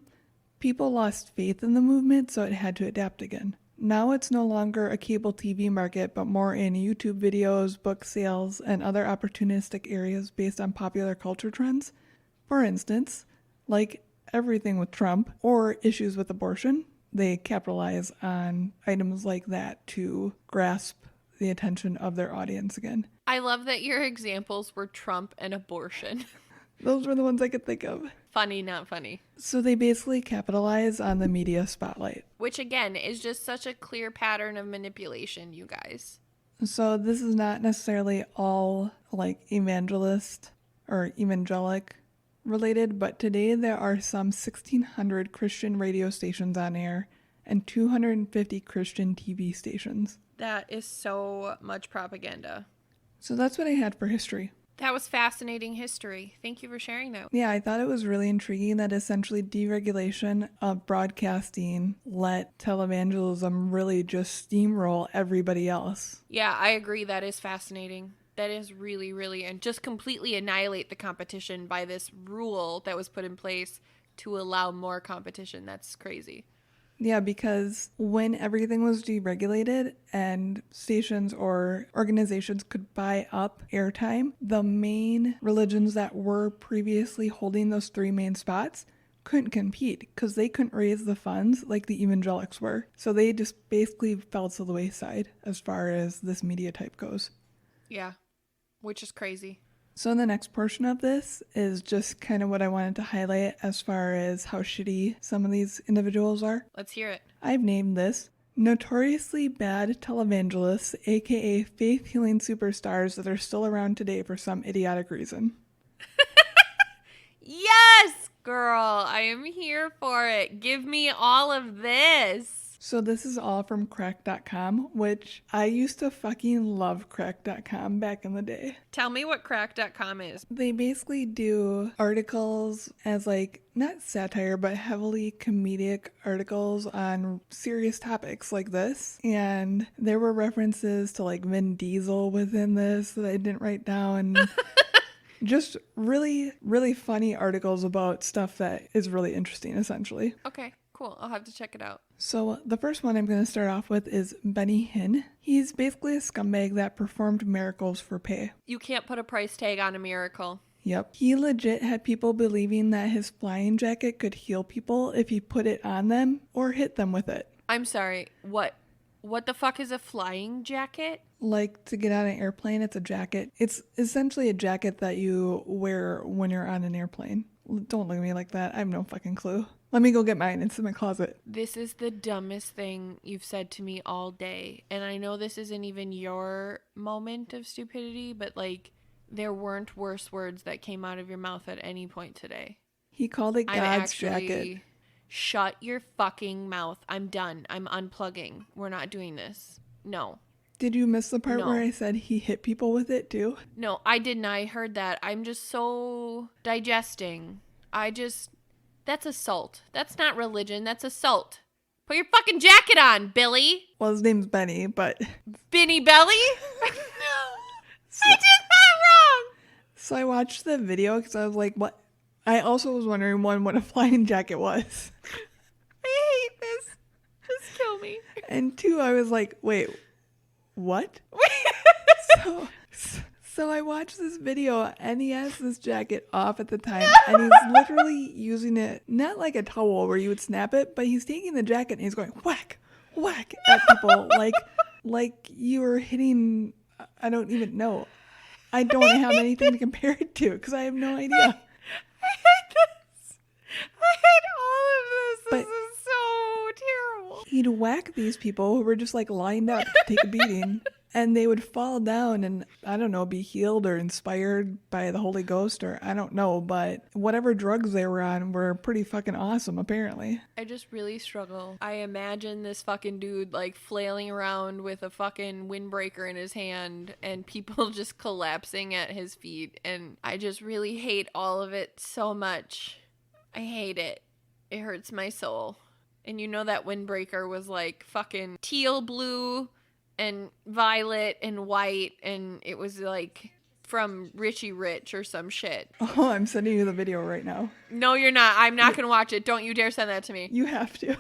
People lost faith in the movement, so it had to adapt again. Now it's no longer a cable TV market, but more in YouTube videos, book sales, and other opportunistic areas based on popular culture trends. For instance, like everything with Trump or issues with abortion, they capitalize on items like that to grasp the attention of their audience again. I love that your examples were Trump and abortion. Those were the ones I could think of. Funny, not funny. So they basically capitalize on the media spotlight. Which, again, is just such a clear pattern of manipulation, you guys. So this is not necessarily all like evangelist or evangelic related, but today there are some 1,600 Christian radio stations on air and 250 Christian TV stations. That is so much propaganda. So that's what I had for history. That was fascinating history. Thank you for sharing that. Yeah, I thought it was really intriguing that essentially deregulation of broadcasting let televangelism really just steamroll everybody else. Yeah, I agree. That is fascinating. That is really, really, and just completely annihilate the competition by this rule that was put in place to allow more competition. That's crazy. Yeah, because when everything was deregulated and stations or organizations could buy up airtime, the main religions that were previously holding those three main spots couldn't compete because they couldn't raise the funds like the evangelics were. So they just basically fell to the wayside as far as this media type goes. Yeah, which is crazy. So the next portion of this is just kind of what I wanted to highlight as far as how shitty some of these individuals are. Let's hear it. I've named this Notoriously Bad Televangelists, aka faith healing superstars that are still around today for some idiotic reason. Yes, girl. I am here for it. Give me all of this. So this is all from crack.com, which I used to fucking love crack.com back in the day. Tell me what crack.com is. They basically do articles as like, not satire, but heavily comedic articles on serious topics like this. And there were references to like Vin Diesel within this that I didn't write down. Just really, really funny articles about stuff that is really interesting, essentially. Okay, cool. I'll have to check it out. So the first one I'm going to start off with is Benny Hinn. He's basically a scumbag that performed miracles for pay. You can't put a price tag on a miracle. Yep. He legit had people believing that his flying jacket could heal people if he put it on them or hit them with it. I'm sorry, what? What the fuck is a flying jacket? Like to get on an airplane, it's a jacket. It's essentially a jacket that you wear when you're on an airplane. Don't look at me like that. I have no fucking clue. Let me go get mine. It's in my closet. This is the dumbest thing you've said to me all day. And I know this isn't even your moment of stupidity, but like there weren't worse words that came out of your mouth at any point today. He called it God's jacket. Shut your fucking mouth. I'm done. I'm unplugging. We're not doing this. No. Did you miss the part No. where I said he hit people with it too? No, I didn't. I heard that. I'm just so digesting. That's assault. That's not religion. That's assault. Put your fucking jacket on, Billy. Well, his name's Benny, but... Benny Belly? I did that wrong. So I watched the video because I was like, what? I also was wondering, one, what a flying jacket was. I hate this. Just kill me. And two, I was like, wait, what? So I watched this video and he has this jacket off at the time and he's literally using it, not like a towel where you would snap it, but he's taking the jacket and he's going whack, whack at people like you were hitting, I don't even know. I don't have anything to compare it to because I have no idea. I hate this. I hate all of this. But this is so terrible. He'd whack these people who were just like lined up to take a beating. And they would fall down and, I don't know, be healed or inspired by the Holy Ghost or I don't know. But whatever drugs they were on were pretty fucking awesome, apparently. I just really struggle. I imagine this fucking dude like flailing around with a fucking windbreaker in his hand and people just collapsing at his feet. And I just really hate all of it so much. I hate it. It hurts my soul. And you know that windbreaker was like fucking teal blue and violet and white, and it was like from Richie Rich or some shit. Oh, I'm sending you the video right now. No, you're not. I'm not going to watch it. Don't you dare send that to me. You have to.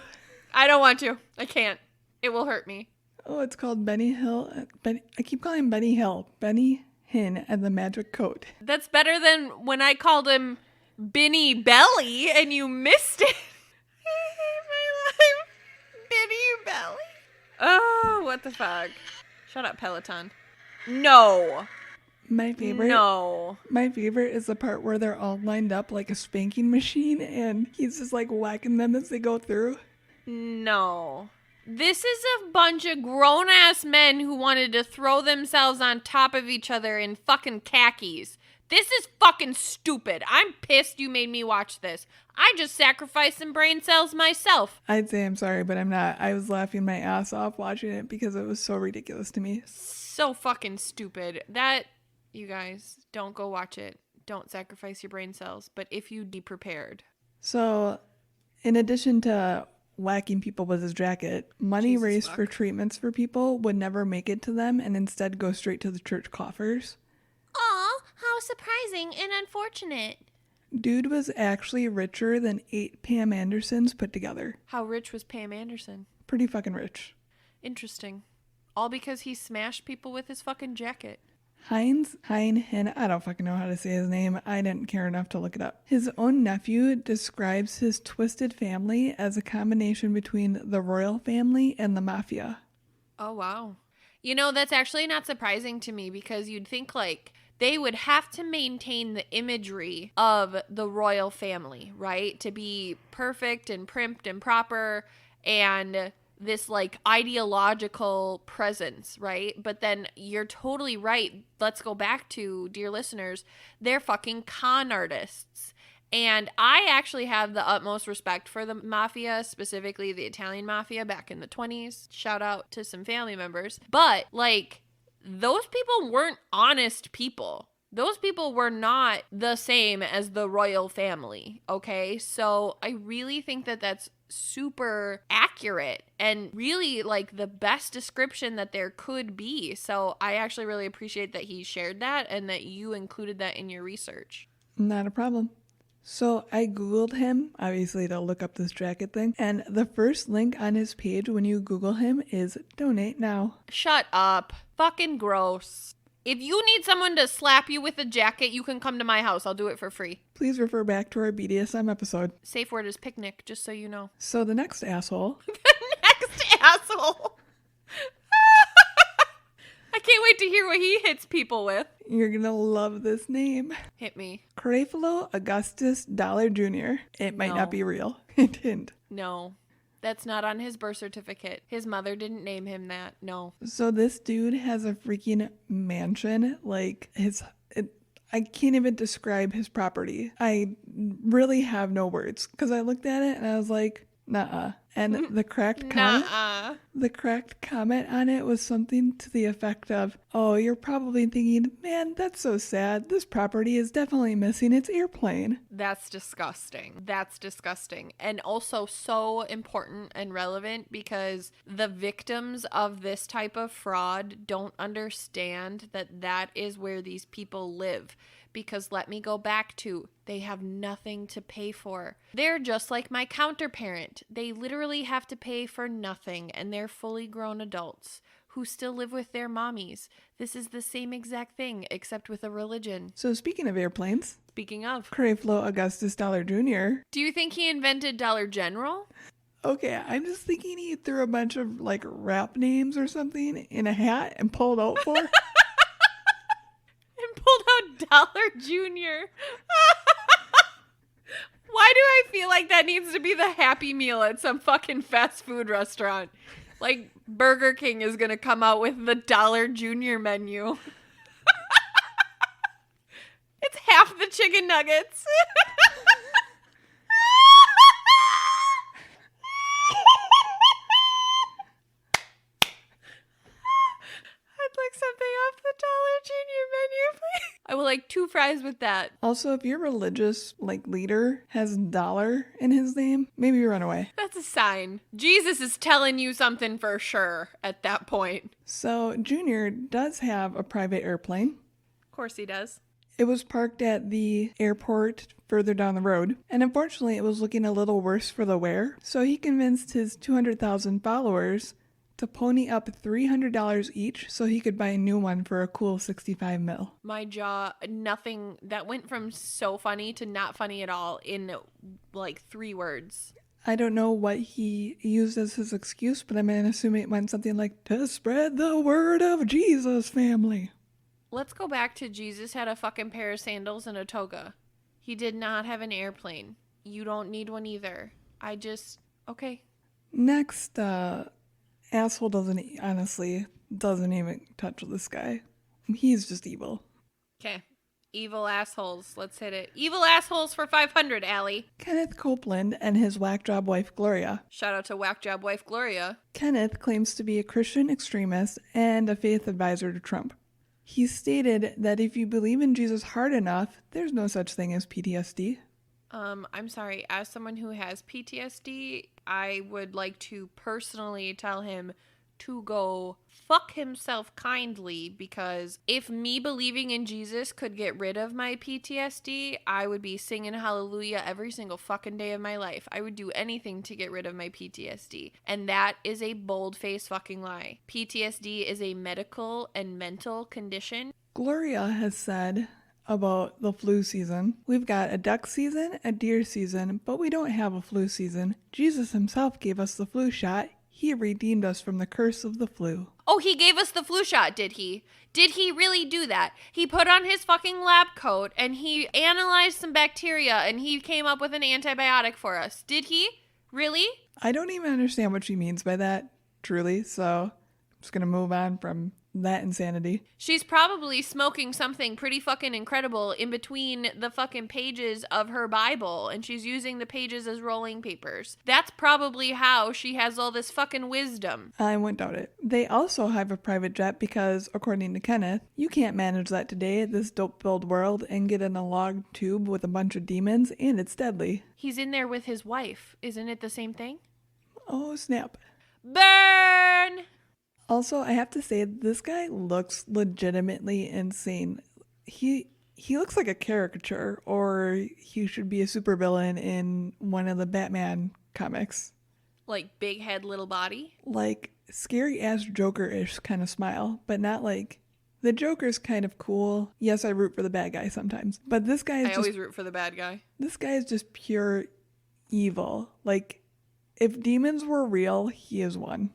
I don't want to. I can't. It will hurt me. Oh, it's called Benny Hill. I keep calling him Benny Hill. Benny Hinn and the Magic Coat. That's better than when I called him Benny Belly and you missed it. I hate my life. Benny Belly. Oh, what the fuck? Shut up, Peloton. No. My favorite. No. My favorite is the part where they're all lined up like a spanking machine and he's just like whacking them as they go through. No. This is a bunch of grown-ass men who wanted to throw themselves on top of each other in fucking khakis. This is fucking stupid. I'm pissed you made me watch this. I just sacrificed some brain cells myself. I'd say I'm sorry, but I'm not. I was laughing my ass off watching it because it was so ridiculous to me. So fucking stupid. That, you guys, don't go watch it. Don't sacrifice your brain cells. But if you be prepared. So, in addition to whacking people with his jacket, money Jesus raised fuck. for treatments for people would never make it to them and instead go straight to the church coffers. Aw, how surprising and unfortunate. Dude was actually richer than 8 Pam Andersons put together. How rich was Pam Anderson? Pretty fucking rich. Interesting. All because he smashed people with his fucking jacket. Hinn, I don't fucking know how to say his name. I didn't care enough to look it up. His own nephew describes his twisted family as a combination between the royal family and the mafia. Oh, wow. You know, that's actually not surprising to me because you'd think like they would have to maintain the imagery of the royal family, right? To be perfect and primped and proper and this like ideological presence, right? But then you're totally right. Let's go back to, dear listeners, they're fucking con artists. And I actually have the utmost respect for the mafia, specifically the Italian mafia back in the 20s. Shout out to some family members. But like, those people weren't honest people. Those people were not the same as the royal family, okay? So I really think that that's super accurate and really like the best description that there could be. So I actually really appreciate that he shared that and that you included that in your research. Not a problem. So I Googled him, obviously to look up this jacket thing, and the first link on his page when you Google him is donate now. Shut up. Fucking gross. If you need someone to slap you with a jacket, you can come to my house. I'll do it for free. Please refer back to our BDSM episode. Safe word is picnic, just so you know. So the next asshole. The next asshole. I can't wait to hear what he hits people with. You're gonna love this name. Hit me. Creflo Augustus Dollar Jr. It might No. not be real. Hint, hint. No. That's not on his birth certificate. His mother didn't name him that. No. So this dude has a freaking mansion. Like I can't even describe his property. I really have no words because I looked at it and I was like, nuh-uh. And the cracked comment on it was something to the effect of, oh, you're probably thinking, man, that's so sad. This property is definitely missing its airplane. That's disgusting. That's disgusting. And also so important and relevant because the victims of this type of fraud don't understand that that is where these people live. because let me go back to, they have nothing to pay for. They're just like my counterparent. They literally have to pay for nothing, and they're fully grown adults who still live with their mommies. This is the same exact thing, except with a religion. So speaking of airplanes, Speaking of, Crayflow Augustus Dollar Jr. do you think he invented Dollar General? Okay, I'm just thinking he threw a bunch of like rap names or something in a hat and pulled out for. And pulled out Dollar Jr. Why do I feel like that needs to be the Happy Meal at some fucking fast food restaurant? Like Burger King is going to come out with the Dollar Jr. menu. It's half the chicken nuggets. I'd like something off the Dollar Jr. menu, please. I would like 2 fries with that. Also, if your religious like leader has dollar in his name, maybe you run away. That's a sign. Jesus is telling you something for sure at that point. So Junior does have a private airplane. Of course he does. It was parked at the airport further down the road, and unfortunately it was looking a little worse for the wear, so he convinced his 200,000 followers to pony up $300 each so he could buy a new one for a cool 65 mil. My jaw, nothing, that went from so funny to not funny at all in like 3 words. I don't know what he used as his excuse, but I'm going to assume it went something like, to spread the word of Jesus, family. Let's go back to Jesus had a fucking pair of sandals and a toga. He did not have an airplane. You don't need one either. Okay. Next, asshole doesn't even touch this guy. He's just evil. Okay. Evil assholes. Let's hit it. Evil assholes for 500, Allie. Kenneth Copeland and his whack job wife, Gloria. Shout out to whack job wife Gloria. Kenneth claims to be a Christian extremist and a faith advisor to Trump. He stated that if you believe in Jesus hard enough, there's no such thing as PTSD. I'm sorry. As someone who has PTSD, I would like to personally tell him to go fuck himself kindly, because if me believing in Jesus could get rid of my PTSD, I would be singing hallelujah every single fucking day of my life. I would do anything to get rid of my PTSD. And that is a bold-faced fucking lie. PTSD is a medical and mental condition. Gloria has said about the flu season, we've got a duck season, a deer season, but we don't have a flu season. Jesus himself gave us the flu shot. He redeemed us from the curse of the flu. Oh, he gave us the flu shot, did he? Did he really do that? He put on his fucking lab coat and he analyzed some bacteria and he came up with an antibiotic for us. Did he? Really? I don't even understand what she means by that, truly, so I'm just gonna move on from that insanity. She's probably smoking something pretty fucking incredible in between the fucking pages of her Bible, and she's using the pages as rolling papers. That's probably how she has all this fucking wisdom. I wouldn't doubt it. They also have a private jet because, according to Kenneth, you can't manage that today at this dope-filled world and get in a log tube with a bunch of demons, and it's deadly. He's in there with his wife. Isn't it the same thing? Oh, snap. Burn! Also, I have to say, this guy looks legitimately insane. He looks like a caricature, or he should be a supervillain in one of the Batman comics. Like big head, little body? Like scary-ass Joker-ish kind of smile, but not like... The Joker's kind of cool. Yes, I root for the bad guy sometimes, but this guy is I always root for the bad guy. This guy is just pure evil. Like, if demons were real, he is one.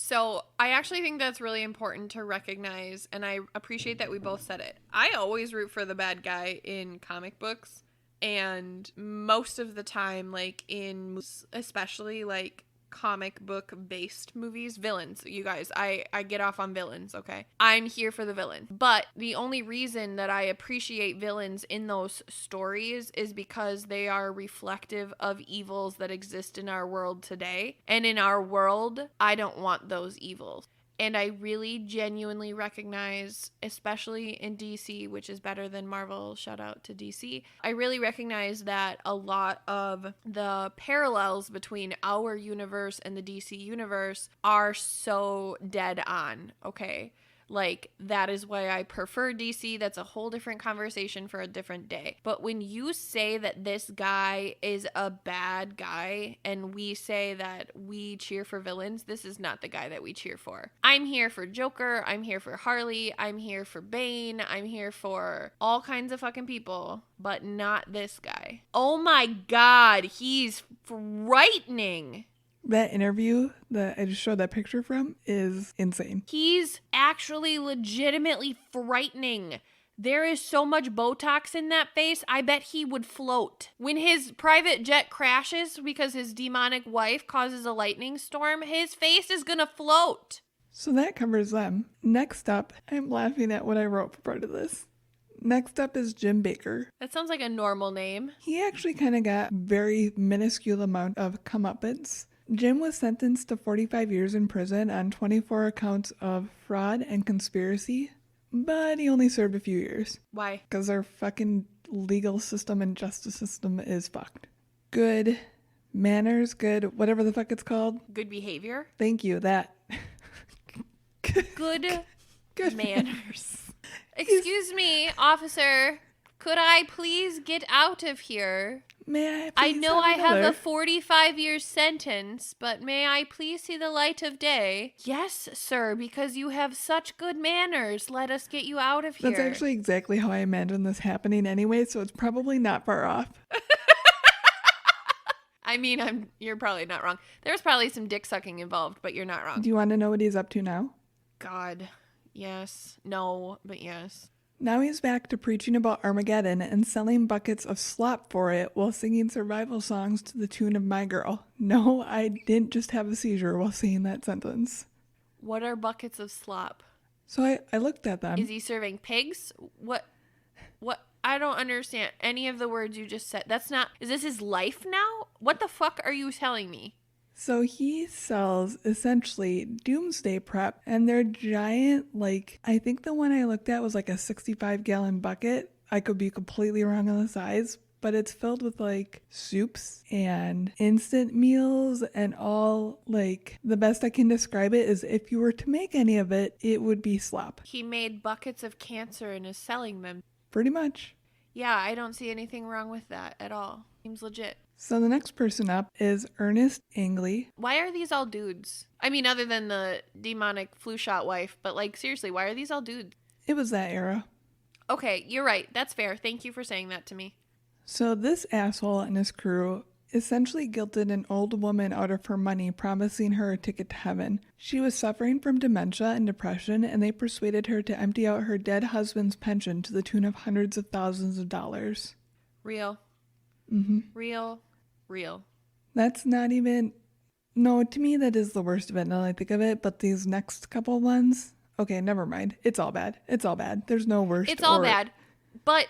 So I actually think that's really important to recognize, and I appreciate that we both said it. I always root for the bad guy in comic books, and most of the time, like in especially like comic book based movies, villains, you guys, I get off on villains, okay? I'm here for the villain. But the only reason that I appreciate villains in those stories is because they are reflective of evils that exist in our world today. And in our world, I don't want those evils. And I really genuinely recognize, especially in DC, which is better than Marvel, shout out to DC, I really recognize that a lot of the parallels between our universe and the DC universe are so dead on, okay? Like, that is why I prefer DC. That's a whole different conversation for a different day. But when you say that this guy is a bad guy and we say that we cheer for villains, this is not the guy that we cheer for. I'm here for Joker. I'm here for Harley. I'm here for Bane. I'm here for all kinds of fucking people, but not this guy. Oh my God, he's frightening. That interview that I just showed that picture from is insane. He's actually legitimately frightening. There is so much Botox in that face, I bet he would float. When his private jet crashes because his demonic wife causes a lightning storm, his face is gonna float. So that covers them. Next up, I'm laughing at what I wrote for part of this. Next up is Jim Baker. That sounds like a normal name. He actually kind of got very minuscule amount of comeuppance. Jim was sentenced to 45 years in prison on 24 accounts of fraud and conspiracy, but he only served a few years. Why? Because our fucking legal system and justice system is fucked. Good manners, good whatever the fuck it's called. Good behavior? Thank you, that. Good manners. Excuse me, officer. Could I please get out of here? May I please I know I have another? a 45-year sentence, but may I please see the light of day? Yes, sir, because you have such good manners. Let us get you out of here. That's actually exactly how I imagine this happening anyway, so it's probably not far off. I mean, you're probably not wrong. There's probably some dick sucking involved, but you're not wrong. Do you want to know what he's up to now? God, yes. No, but yes. Now he's back to preaching about Armageddon and selling buckets of slop for it while singing survival songs to the tune of My Girl. No, I didn't just have a seizure while saying that sentence. What are buckets of slop? So I looked at them. Is he serving pigs? What? I don't understand any of the words you just said. Is this his life now? What the fuck are you telling me? So he sells essentially doomsday prep, and they're giant, I think the one I looked at was like a 65-gallon bucket. I could be completely wrong on the size, but it's filled with soups and instant meals and all the best I can describe it is if you were to make any of it, it would be slop. He made buckets of cancer and is selling them. Pretty much. Yeah, I don't see anything wrong with that at all. Seems legit. So the next person up is Ernest Angley. Why are these all dudes? I mean, other than the demonic flu shot wife, but seriously, why are these all dudes? It was that era. Okay, you're right. That's fair. Thank you for saying that to me. So this asshole and his crew essentially guilted an old woman out of her money, promising her a ticket to heaven. She was suffering from dementia and depression, and they persuaded her to empty out her dead husband's pension to the tune of hundreds of thousands of dollars. Real. Mm-hmm. Real. That's not even... No, to me that is the worst of it now that I think of it, but these next couple ones... Okay, never mind. It's all bad. There's no worst. It's all bad. But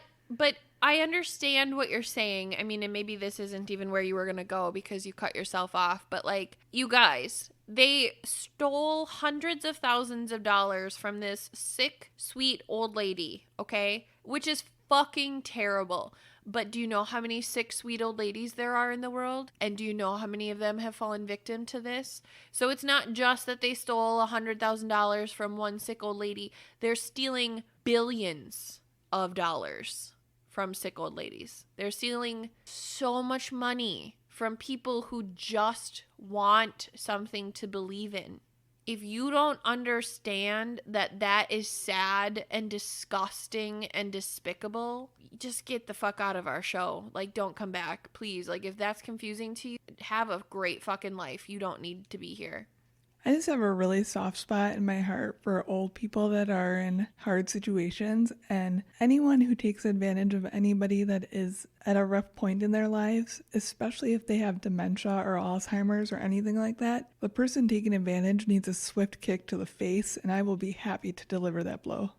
I understand what you're saying. I mean, and maybe this isn't even where you were going to go because you cut yourself off. But you guys, they stole hundreds of thousands of dollars from this sick, sweet old lady, okay? Which is fucking terrible. But do you know how many sick, sweet old ladies there are in the world? And do you know how many of them have fallen victim to this? So it's not just that they stole $100,000 from one sick old lady. They're stealing billions of dollars from sick old ladies. They're stealing so much money from people who just want something to believe in. If you don't understand that that is sad and disgusting and despicable, just get the fuck out of our show. Don't come back, please. If that's confusing to you, have a great fucking life. You don't need to be here. I just have a really soft spot in my heart for old people that are in hard situations, and anyone who takes advantage of anybody that is at a rough point in their lives, especially if they have dementia or Alzheimer's or anything like that. The person taking advantage needs a swift kick to the face, and I will be happy to deliver that blow.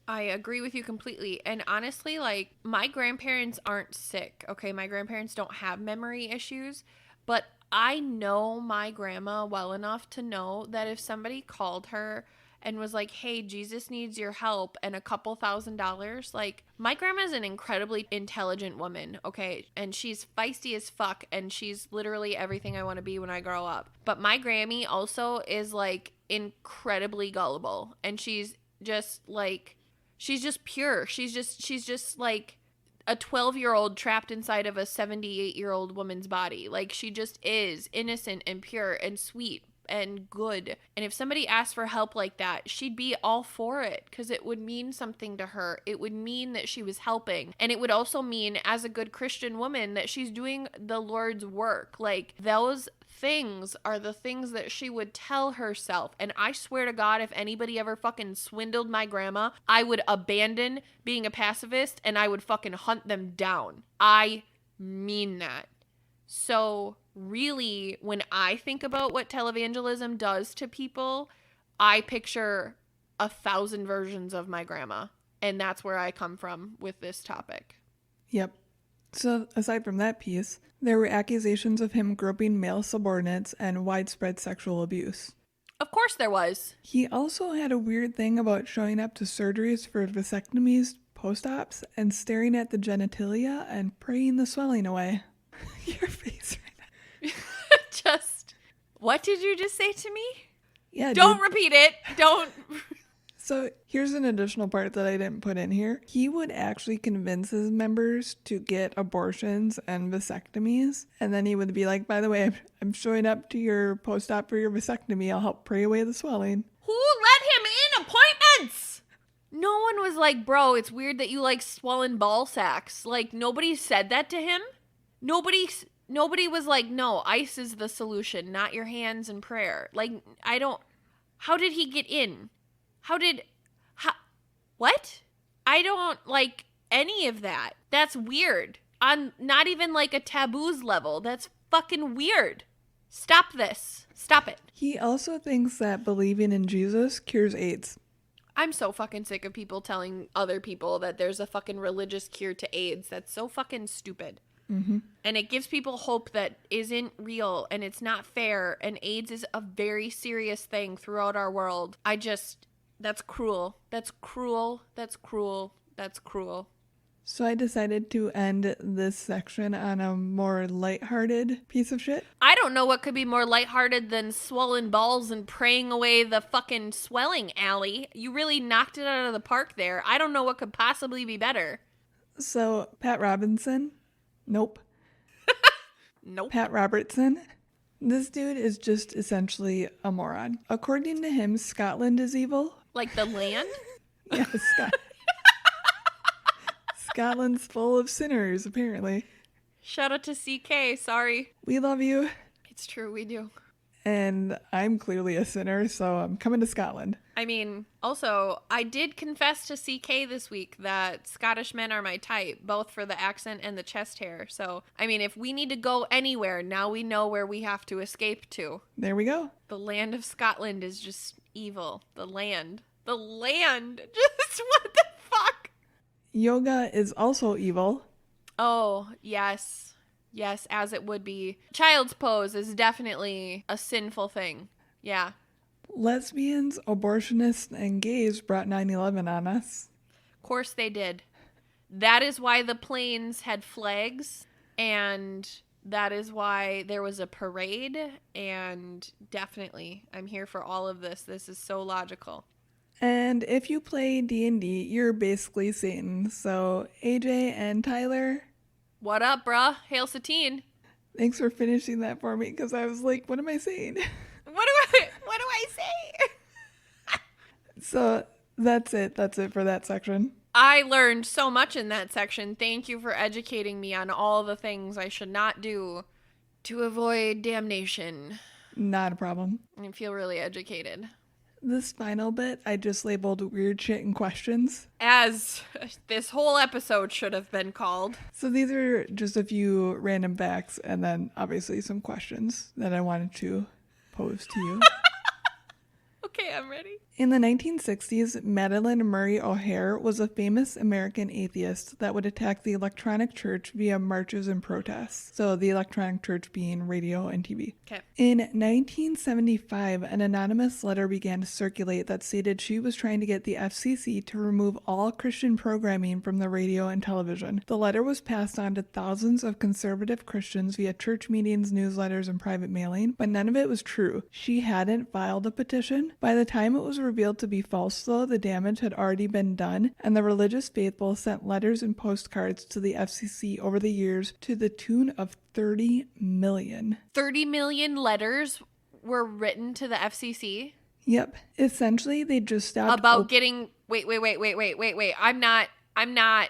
I agree with you completely. And honestly, my grandparents aren't sick, okay? My grandparents don't have memory issues, but I know my grandma well enough to know that if somebody called her and was like, hey, Jesus needs your help and a couple $1,000s, my grandma's an incredibly intelligent woman, okay? And she's feisty as fuck, and she's literally everything I want to be when I grow up. But my Grammy also is incredibly gullible, and she's just like, she's just pure. She's just like a 12-year-old trapped inside of a 78-year-old woman's body. Like, she just is innocent and pure and sweet and good. And if somebody asked for help like that, she'd be all for it, because it would mean something to her. It would mean that she was helping. And it would also mean, as a good Christian woman, that she's doing the Lord's work. Like, those things are the things that she would tell herself. And I swear to God, if anybody ever fucking swindled my grandma, I would abandon being a pacifist and I would fucking hunt them down. I mean that. So really, when I think about what televangelism does to people, I picture 1,000 versions of my grandma. And that's where I come from with this topic. Yep. So aside from that piece, there were accusations of him groping male subordinates and widespread sexual abuse. Of course there was. He also had a weird thing about showing up to surgeries for vasectomies post-ops and staring at the genitalia and praying the swelling away. Your face right now. Just, what did you just say to me? Yeah, Don't repeat it. Don't. So here's an additional part that I didn't put in here. He would actually convince his members to get abortions and vasectomies. And then he would be like, by the way, I'm showing up to your post-op for your vasectomy. I'll help pray away the swelling. Who let him in appointments? No one was like, bro, it's weird that you like swollen ball sacks. Like, nobody said that to him. Nobody was like, no, ice is the solution, not your hands and prayer. Like, how did he get in? What? I don't like any of that. That's weird. On not even like a taboos level. That's fucking weird. Stop this. Stop it. He also thinks that believing in Jesus cures AIDS. I'm so fucking sick of people telling other people that there's a fucking religious cure to AIDS. That's so fucking stupid. Mm-hmm. And it gives people hope that isn't real and it's not fair. And AIDS is a very serious thing throughout our world. That's cruel. That's cruel. That's cruel. That's cruel. So I decided to end this section on a more lighthearted piece of shit. I don't know what could be more lighthearted than swollen balls and praying away the fucking swelling, Allie. You really knocked it out of the park there. I don't know what could possibly be better. So Pat Robinson? Nope. Nope. Pat Robertson? This dude is just essentially a moron. According to him, Scotland is evil. Like the land? Yeah, Scotland's full of sinners, apparently. Shout out to CK, sorry. We love you. It's true, we do. And I'm clearly a sinner, so I'm coming to Scotland. I mean, also, I did confess to CK this week that Scottish men are my type, both for the accent and the chest hair. So, I mean, if we need to go anywhere, now we know where we have to escape to. There we go. The land of Scotland is just evil. The land. Just what the fuck? Yoga is also evil. Oh, yes. Yes, as it would be. Child's pose is definitely a sinful thing. Yeah. Lesbians, abortionists, and gays brought 9/11 on us. Of course they did. That is why the planes had flags, and that is why there was a parade, and definitely, I'm here for all of this. This is so logical. And if you play D&D, you're basically Satan. So AJ and Tyler... What up, bruh? Hail Satine. Thanks for finishing that for me, because I was like, what am I saying? What do I say? So that's it. That's it for that section. I learned so much in that section. Thank you for educating me on all the things I should not do to avoid damnation. Not a problem. I feel really educated. This final bit, I just labeled weird shit and questions. As this whole episode should have been called. So these are just a few random facts and then obviously some questions that I wanted to pose to you. Okay, I'm ready. In the 1960s, Madalyn Murray O'Hair was a famous American atheist that would attack the electronic church via marches and protests. So the electronic church being radio and TV. Okay. In 1975, an anonymous letter began to circulate that stated she was trying to get the FCC to remove all Christian programming from the radio and television. The letter was passed on to thousands of conservative Christians via church meetings, newsletters, and private mailing, but none of it was true. She hadn't filed a petition. By the time it was revealed to be false, though, the damage had already been done, and the religious faithful sent letters and postcards to the FCC over the years to the tune of 30 million. 30 million letters were written to the FCC? Yep. Essentially, they just stopped... About getting... Wait. I'm not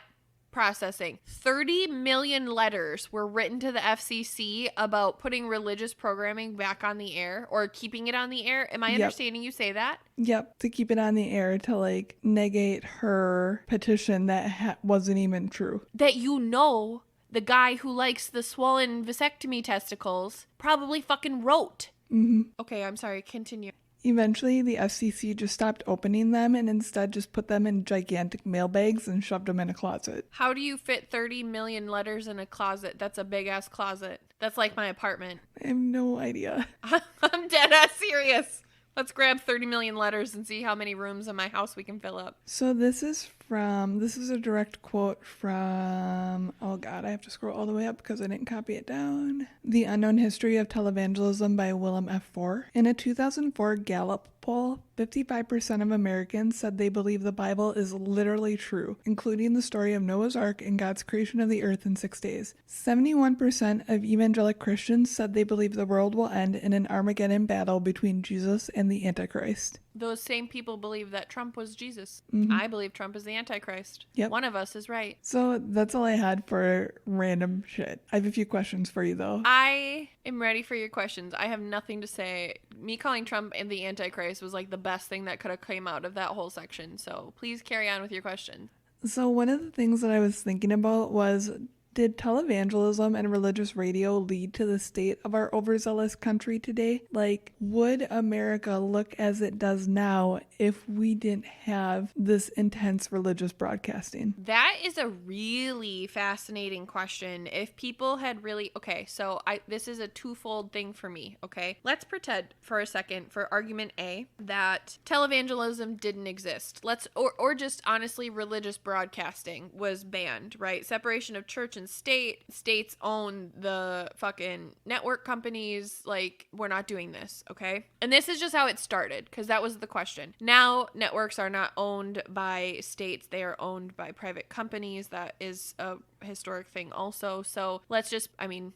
processing. 30 million letters were written to the FCC about putting religious programming back on the air or keeping it on the air. Am I understanding you say that? Yep, to keep it on the air to like negate her petition that wasn't even true. That the guy who likes the swollen vasectomy testicles probably fucking wrote. Mm-hmm. Okay, I'm sorry. Continue. Eventually, the FCC just stopped opening them and instead just put them in gigantic mail bags and shoved them in a closet. How do you fit 30 million letters in a closet? That's a big-ass closet. That's like my apartment. I have no idea. I'm dead-ass serious. Let's grab 30 million letters and see how many rooms in my house we can fill up. So this is a direct quote from, oh God, I have to scroll all the way up because I didn't copy it down. The Unknown History of Televangelism by Willem F. Foer. In a 2004 Gallup poll, 55% of Americans said they believe the Bible is literally true, including the story of Noah's Ark and God's creation of the earth in 6 days. 71% of evangelical Christians said they believe the world will end in an Armageddon battle between Jesus and the Antichrist. Those same people believe that Trump was Jesus. Mm-hmm. I believe Trump is the Antichrist. Yep. One of us is right. So that's all I had for random shit. I have a few questions for you, though. I am ready for your questions. I have nothing to say. Me calling Trump and the Antichrist was like the best thing that could have came out of that whole section. So please carry on with your question. So one of the things that I was thinking about was, did televangelism and religious radio lead to the state of our overzealous country today? Like, would America look as it does now if we didn't have this intense religious broadcasting? That is a really fascinating question. If people had really... Okay, so this is a twofold thing for me, okay? Let's pretend for a second, for argument A, that televangelism didn't exist. Or just honestly, religious broadcasting was banned, right? Separation of church and states own the fucking network companies. Like, we're not doing this, okay? And this is just how it started, because that was the question. Now networks are not owned by states, they are owned by private companies. That is a historic thing also. So let's just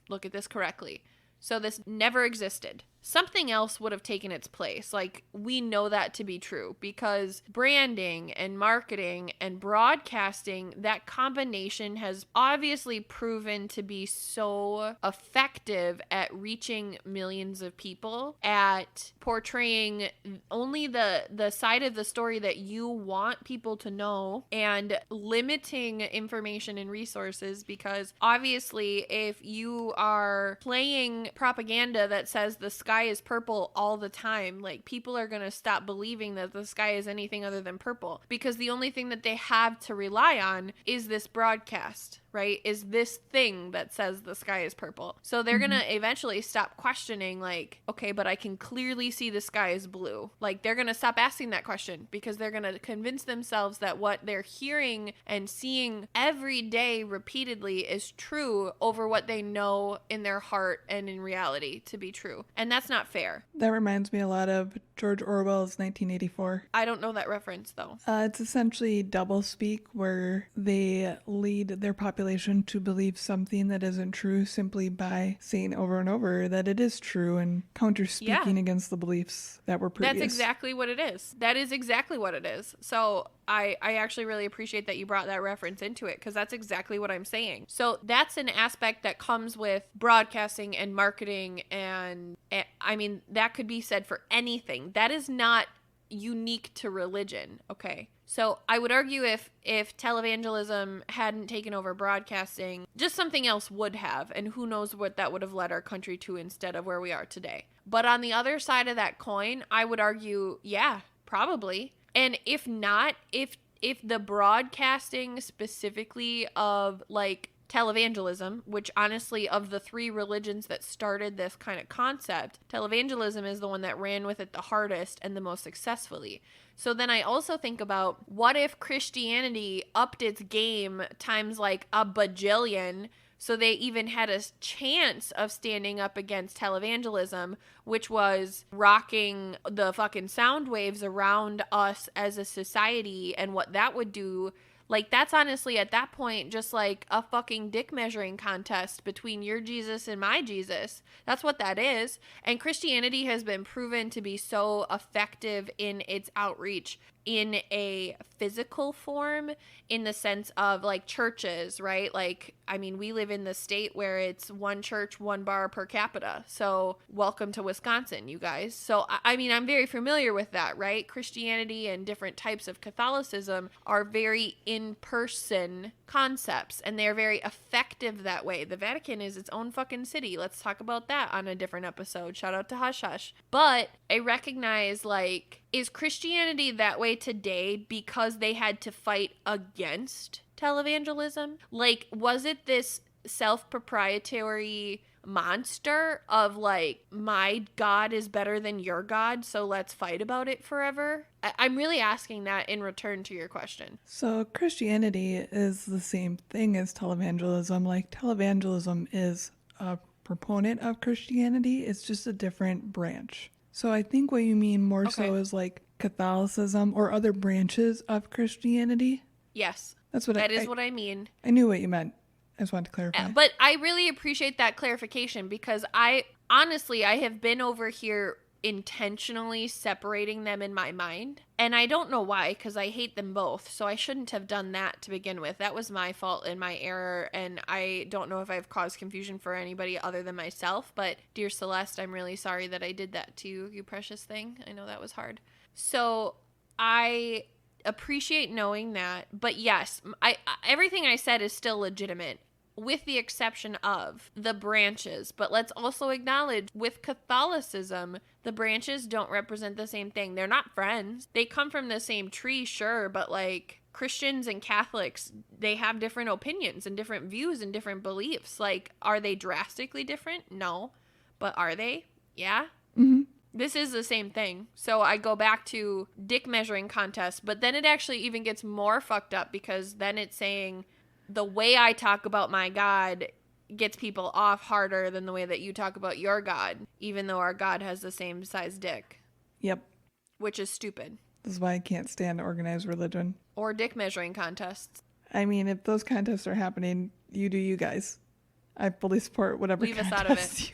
look at this correctly. So this never existed. Something else would have taken its place. Like, we know that to be true because branding and marketing and broadcasting, that combination has obviously proven to be so effective at reaching millions of people, at portraying only the side of the story that you want people to know, and limiting information and resources, because obviously if you are playing propaganda that says the sky is purple all the time, like, people are going to stop believing that the sky is anything other than purple, because the only thing that they have to rely on is this broadcast, right? Is this thing that says the sky is purple. So they're going to eventually stop questioning, like, okay, but I can clearly see the sky is blue. Like, they're going to stop asking that question because they're going to convince themselves that what they're hearing and seeing every day repeatedly is true over what they know in their heart and in reality to be true. And that's not fair. That reminds me a lot of George Orwell's 1984. I don't know that reference, though. It's essentially doublespeak, where they lead their population to believe something that isn't true simply by saying over and over that it is true and counter-speaking against the beliefs that were previous. That's exactly what it is. That is exactly what it is. So I actually really appreciate that you brought that reference into it, because that's exactly what I'm saying. So that's an aspect that comes with broadcasting and marketing, and that could be said for anything. That is not unique to religion, okay? So I would argue if televangelism hadn't taken over broadcasting, just something else would have, and who knows what that would have led our country to instead of where we are today. But on the other side of that coin, I would argue, yeah, probably. And if not, if the broadcasting specifically of, like, televangelism, which honestly, of the three religions that started this kind of concept, televangelism is the one that ran with it the hardest and the most successfully. So then I also think about, what if Christianity upped its game times like a bajillion So they even had a chance of standing up against televangelism, which was rocking the fucking sound waves around us as a society and what that would do. Like, that's honestly at that point just like a fucking dick measuring contest between your Jesus and my Jesus. That's what that is. And Christianity has been proven to be so effective in its outreach in a physical form, in the sense of like churches, right? Like, I mean, we live in the state where it's one church, one bar per capita. So welcome to Wisconsin, you guys. So, I mean, I'm very familiar with that, right? Christianity and different types of Catholicism are very in-person concepts, and they're very effective that way. The Vatican is its own fucking city. Let's talk about that on a different episode. Shout out to Hush Hush. But I recognize, like, is Christianity that way today because they had to fight against televangelism? Like, was it this self-proprietary monster of like, my God is better than your God, so let's fight about it forever? I'm really asking that in return to your question. So Christianity is the same thing as televangelism. Like, televangelism is a proponent of Christianity. It's just a different branch. So I think what you mean more so is like Catholicism or other branches of Christianity. Yes. That is what I mean. I knew what you meant. I just wanted to clarify. But I really appreciate that clarification, because I have been over here intentionally separating them in my mind. And I don't know why, because I hate them both. So I shouldn't have done that to begin with. That was my fault and my error. And I don't know if I've caused confusion for anybody other than myself. But dear Celeste, I'm really sorry that I did that to you, you precious thing. I know that was hard. So I appreciate knowing that. But yes, everything I said is still legitimate, with the exception of the branches. But let's also acknowledge, with Catholicism, the branches don't represent the same thing. They're not friends. They come from the same tree, sure, but like Christians and Catholics, they have different opinions and different views and different beliefs. Like, are they drastically different? No. But are they? Yeah. Mm-hmm. This is the same thing. So I go back to dick measuring contests, but then it actually even gets more fucked up, because then it's saying the way I talk about my God gets people off harder than the way that you talk about your God, even though our God has the same size dick. Yep. Which is stupid. This is why I can't stand organized religion. Or dick measuring contests. I mean, if those contests are happening, you do you guys. I fully support whatever Leave us out of it.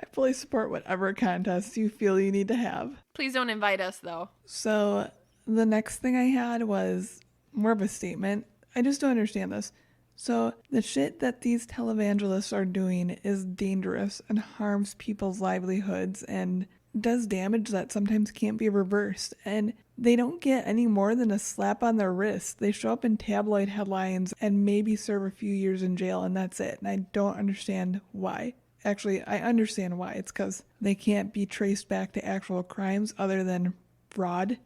I fully support whatever contests you feel you need to have. Please don't invite us, though. So the next thing I had was more of a statement. I just don't understand this. So the shit that these televangelists are doing is dangerous and harms people's livelihoods and does damage that sometimes can't be reversed. And they don't get any more than a slap on their wrist. They show up in tabloid headlines and maybe serve a few years in jail, and that's it. And I don't understand why. Actually, I understand why. It's because they can't be traced back to actual crimes other than fraud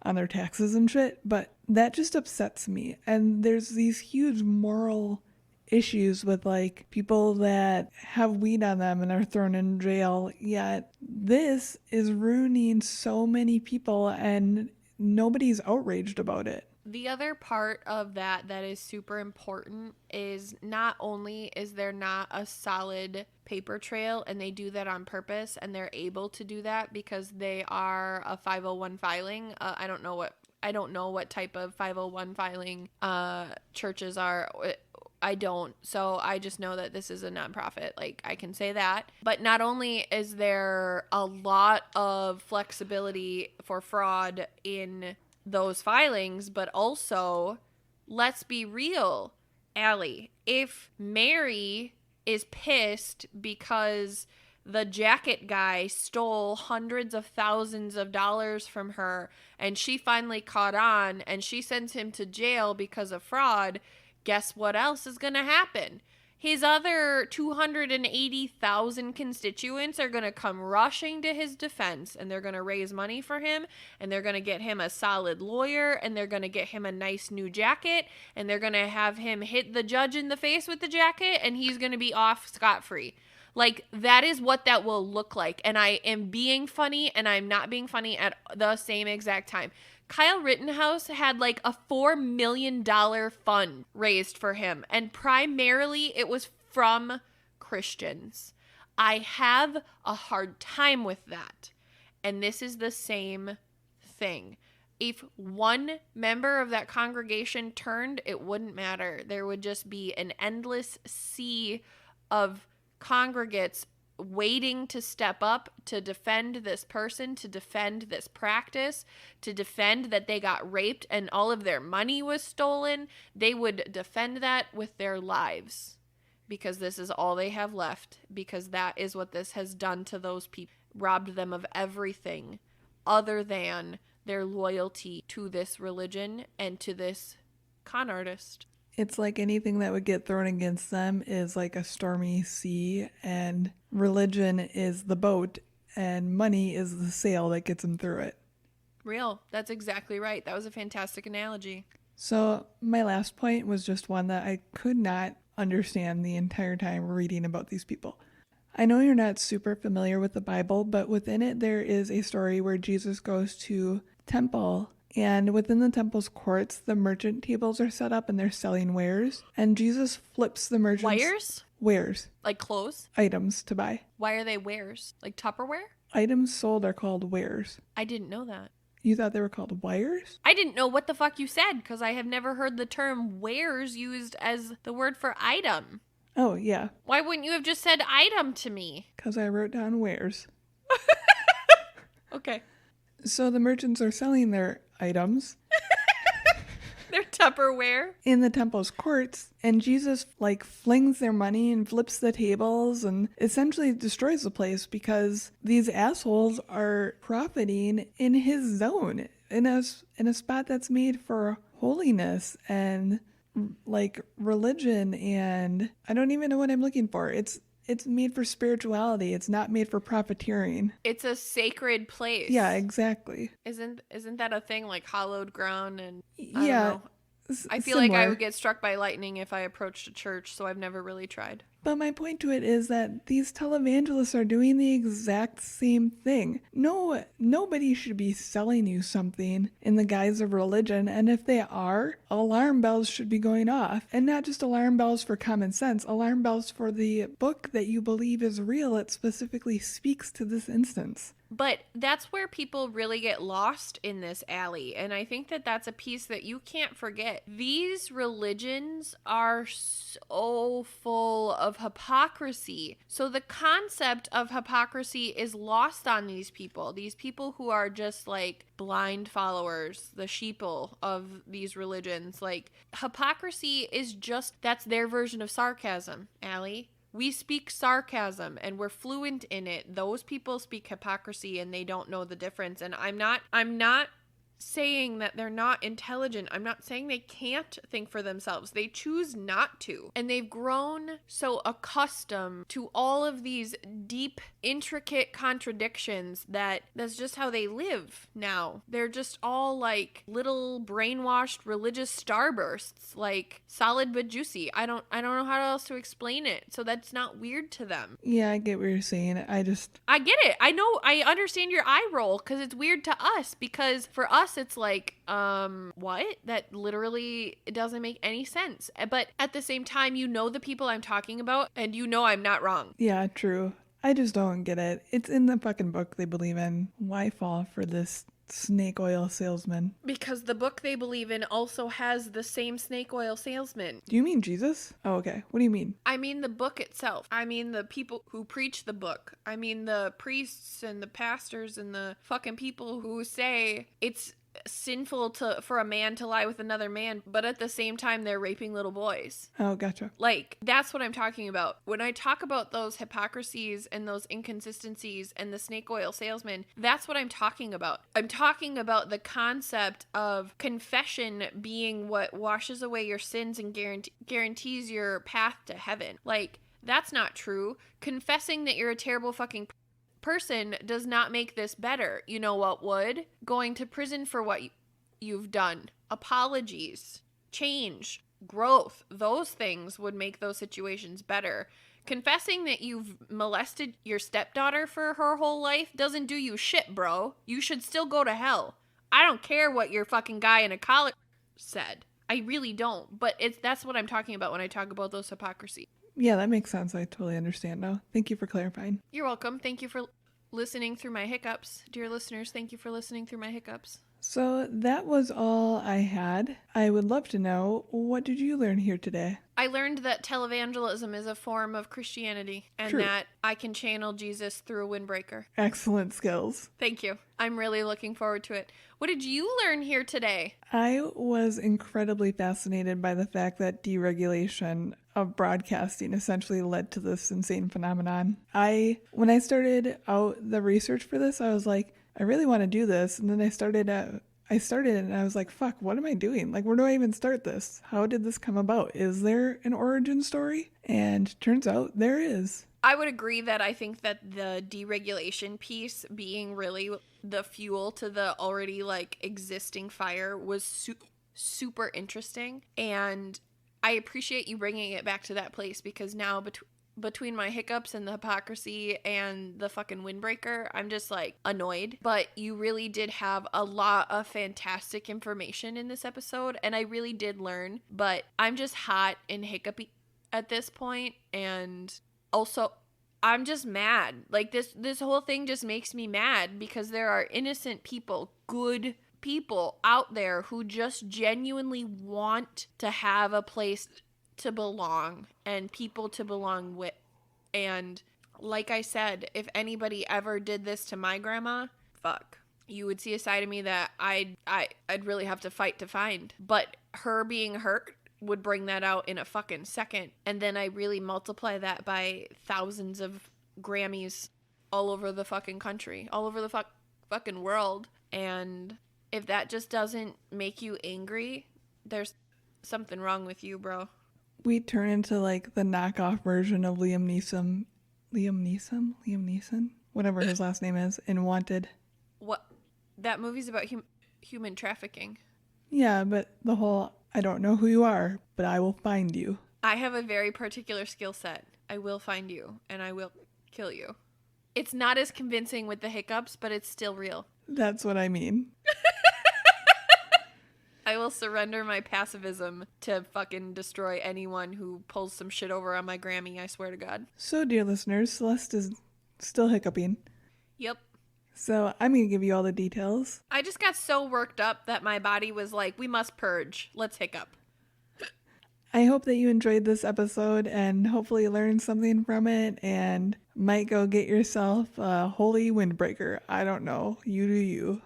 on their taxes and shit. But that just upsets me. And there's these huge moral issues with like people that have weed on them and are thrown in jail. Yet this is ruining so many people and nobody's outraged about it. The other part of that is super important is not only is there not a solid paper trail, and they do that on purpose, and they're able to do that because they are a 501 filing. I don't know what type of 501 filing churches are. I don't. So I just know that this is a nonprofit. Like, I can say that. But not only is there a lot of flexibility for fraud in those filings, but also, let's be real, Allie, if Mary is pissed because the jacket guy stole hundreds of thousands of dollars from her and she finally caught on and she sends him to jail because of fraud, guess what else is going to happen? His other 280,000 constituents are going to come rushing to his defense, and they're going to raise money for him, and they're going to get him a solid lawyer, and they're going to get him a nice new jacket, and they're going to have him hit the judge in the face with the jacket, and he's going to be off scot-free. Like, that is what that will look like. And I am being funny, and I'm not being funny at the same exact time. Kyle Rittenhouse had like a $4 million fund raised for him. And primarily it was from Christians. I have a hard time with that. And this is the same thing. If one member of that congregation turned, it wouldn't matter. There would just be an endless sea of congregates waiting to step up to defend this person, to defend this practice, to defend that they got raped and all of their money was stolen. They would defend that with their lives because this is all they have left, because that is what this has done to those people, robbed them of everything other than their loyalty to this religion and to this con artist. It's like anything that would get thrown against them is like a stormy sea, and religion is the boat, and money is the sail that gets them through it. Real. That's exactly right. That was a fantastic analogy. So my last point was just one that I could not understand the entire time reading about these people. I know you're not super familiar with the Bible, but within it there is a story where Jesus goes to temple, and within the temple's courts, the merchant tables are set up and they're selling wares. And Jesus flips the merchants. Wares? Wares. Like clothes? Items to buy. Why are they wares? Like Tupperware? Items sold are called wares. I didn't know that. You thought they were called wires? I didn't know what the fuck you said because I have never heard the term wares used as the word for item. Oh, yeah. Why wouldn't you have just said item to me? Because I wrote down wares. Okay. So the merchants are selling their items. Their Tupperware. In the temple's courts, and Jesus flings their money and flips the tables and essentially destroys the place because these assholes are profiting in his zone, in a spot that's made for holiness and religion, and I don't even know what I'm looking for. It's made for spirituality. It's not made for profiteering. It's a sacred place. Yeah, exactly. Isn't that a thing, like hallowed ground? And yeah, don't know. I feel like I would get struck by lightning if I approached a church, so I've never really tried. But my point to it is that these televangelists are doing the exact same thing. No, nobody should be selling you something in the guise of religion, and if they are, alarm bells should be going off. And not just alarm bells for common sense, alarm bells for the book that you believe is real. It specifically speaks to this instance. But that's where people really get lost in this alley. And I think that that's a piece that you can't forget. These religions are so full of hypocrisy. So the concept of hypocrisy is lost on these people who are just like blind followers, the sheeple of these religions. Like, hypocrisy is just, that's their version of sarcasm, Allie. We speak sarcasm and we're fluent in it. Those people speak hypocrisy and they don't know the difference. And I'm not saying that they're not intelligent. I'm not saying they can't think for themselves. They choose not to. And they've grown so accustomed to all of these deep, intricate contradictions that that's just how they live now. They're just all like little brainwashed religious starbursts, like solid but juicy. I don't know how else to explain it. So that's not weird to them. Yeah, I get what you're saying. I get it. I know. I understand your eye roll because it's weird to us, because for us it's like, what? That literally, it doesn't make any sense. But at the same time, you know the people I'm talking about, and you know I'm not wrong. Yeah, true. I just don't get it. It's in the fucking book they believe in. Why fall for this snake oil salesman? Because the book they believe in also has the same snake oil salesman. Do you mean Jesus? Oh, okay. What do you mean? I mean the book itself. I mean the people who preach the book. I mean the priests and the pastors and the fucking people who say it's sinful for a man to lie with another man, but at the same time they're raping little boys. Oh, gotcha. Like, that's what I'm talking about. When I talk about those hypocrisies and those inconsistencies and the snake oil salesman, that's what I'm talking about. I'm talking about the concept of confession being what washes away your sins and guarantees your path to heaven. Like, that's not true. Confessing that you're a terrible fucking person does not make this better. You know what would? Going to prison for what you've done. Apologies, change, growth. Those things would make those situations better. Confessing that you've molested your stepdaughter for her whole life doesn't do you shit, bro. You should still go to hell. I don't care what your fucking guy in a college said. I really don't. But that's what I'm talking about when I talk about those hypocrisy. Yeah, that makes sense. I totally understand now. Thank you for clarifying. You're welcome. Thank you for listening through my hiccups. Dear listeners, thank you for listening through my hiccups. So that was all I had. I would love to know, what did you learn here today? I learned that televangelism is a form of Christianity and True. that I can channel Jesus through a windbreaker. Excellent skills. Thank you. I'm really looking forward to it. What did you learn here today? I was incredibly fascinated by the fact that deregulation of broadcasting essentially led to this insane phenomenon. When I started out the research for this, I was like, I really want to do this. And then I started it and I was like, fuck, what am I doing? Like, where do I even start this? How did this come about? Is there an origin story? And turns out there is. I would agree that I think that the deregulation piece being really the fuel to the already like existing fire was super interesting. And I appreciate you bringing it back to that place because now between my hiccups and the hypocrisy and the fucking windbreaker, I'm just like annoyed. But you really did have a lot of fantastic information in this episode and I really did learn. But I'm just hot and hiccupy at this point, and also I'm just mad. Like this whole thing just makes me mad because there are innocent people, good people out there who just genuinely want to have a place to belong and people to belong with. And like I said, if anybody ever did this to my grandma, fuck, you would see a side of me that I'd really have to fight to find. But her being hurt would bring that out in a fucking second. And then I really multiply that by thousands of Grammys all over the fucking country, all over the fucking world. And if that just doesn't make you angry, there's something wrong with you, bro. We turn into like the knockoff version of Liam Neeson, whatever his last name is, in Wanted. What? That movie's about human trafficking. Yeah, but the whole, I don't know who you are, but I will find you. I have a very particular skill set. I will find you, and I will kill you. It's not as convincing with the hiccups, but it's still real. That's what I mean. I will surrender my pacifism to fucking destroy anyone who pulls some shit over on my Grammy, I swear to God. So, dear listeners, Celeste is still hiccuping. Yep. So, I'm going to give you all the details. I just got so worked up that my body was like, we must purge. Let's hiccup. I hope that you enjoyed this episode and hopefully learned something from it and might go get yourself a holy windbreaker. I don't know. You do you.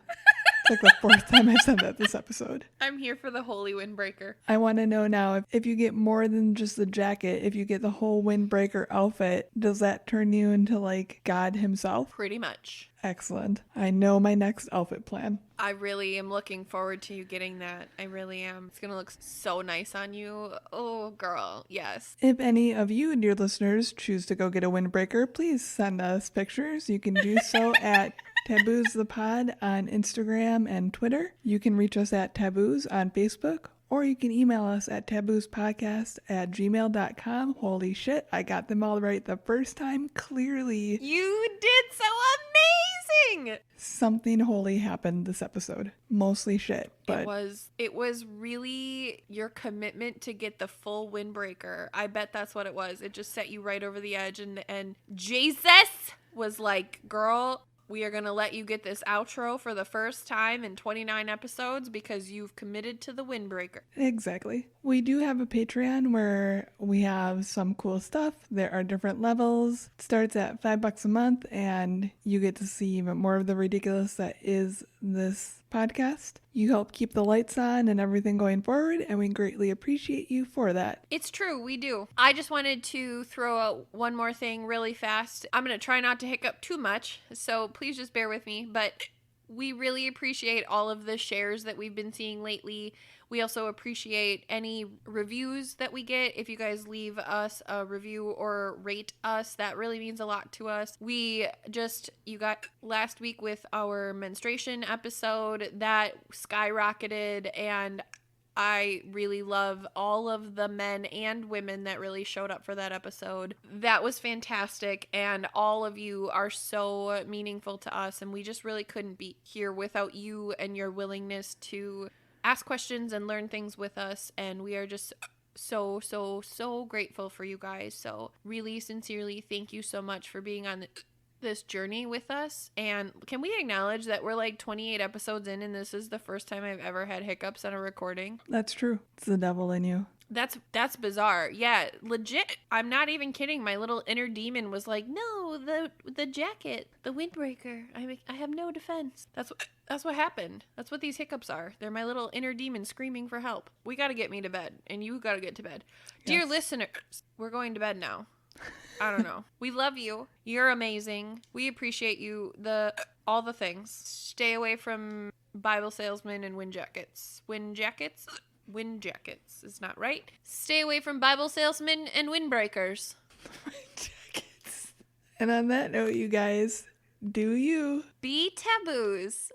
It's like the fourth time I've said that this episode. I'm here for the holy windbreaker. I want to know now, if you get more than just the jacket, if you get the whole windbreaker outfit, does that turn you into like God himself? Pretty much. Excellent. I know my next outfit plan. I really am looking forward to you getting that. I really am. It's going to look so nice on you. Oh, girl. Yes. If any of you, dear listeners, choose to go get a windbreaker, please send us pictures. You can do so at Taboos the Pod on Instagram and Twitter. You can reach us at Taboos on Facebook, or you can email us at taboospodcast@gmail.com. Holy shit, I got them all right the first time, clearly. You did so amazing! Something holy happened this episode. Mostly shit, but it was really your commitment to get the full windbreaker. I bet that's what it was. It just set you right over the edge, and Jesus was like, girl, we are going to let you get this outro for the first time in 29 episodes because you've committed to the windbreaker. Exactly. We do have a Patreon where we have some cool stuff. There are different levels. It starts at $5 a month, and you get to see even more of the ridiculous that is this podcast. You help keep the lights on and everything going forward, and we greatly appreciate you for that. It's true, we do. I just wanted to throw out one more thing really fast. I'm going to try not to hiccup too much, so please just bear with me, but we really appreciate all of the shares that we've been seeing lately. We also appreciate any reviews that we get. If you guys leave us a review or rate us, that really means a lot to us. You got last week with our menstruation episode, that skyrocketed, and I really love all of the men and women that really showed up for that episode. That was fantastic, and all of you are so meaningful to us, and we just really couldn't be here without you and your willingness to ask questions and learn things with us, and we are just so, so, so grateful for you guys. So really sincerely, thank you so much for being on this journey with us. And can we acknowledge that we're like 28 episodes in and this is the first time I've ever had hiccups on a recording? That's true. It's the devil in you. That's bizarre. Yeah, legit. I'm not even kidding. My little inner demon was like, "No, the jacket, the windbreaker. I have no defense." That's what happened. That's what these hiccups are. They're my little inner demon screaming for help. We got to get me to bed, and you got to get to bed. Yes. Dear listeners, we're going to bed now. I don't know. We love you. You're amazing. We appreciate you. All the things. Stay away from Bible salesmen and wind jackets. Wind jackets is not right. Stay away from Bible salesmen and windbreakers. Wind jackets. And on that note, you guys, do you be taboos.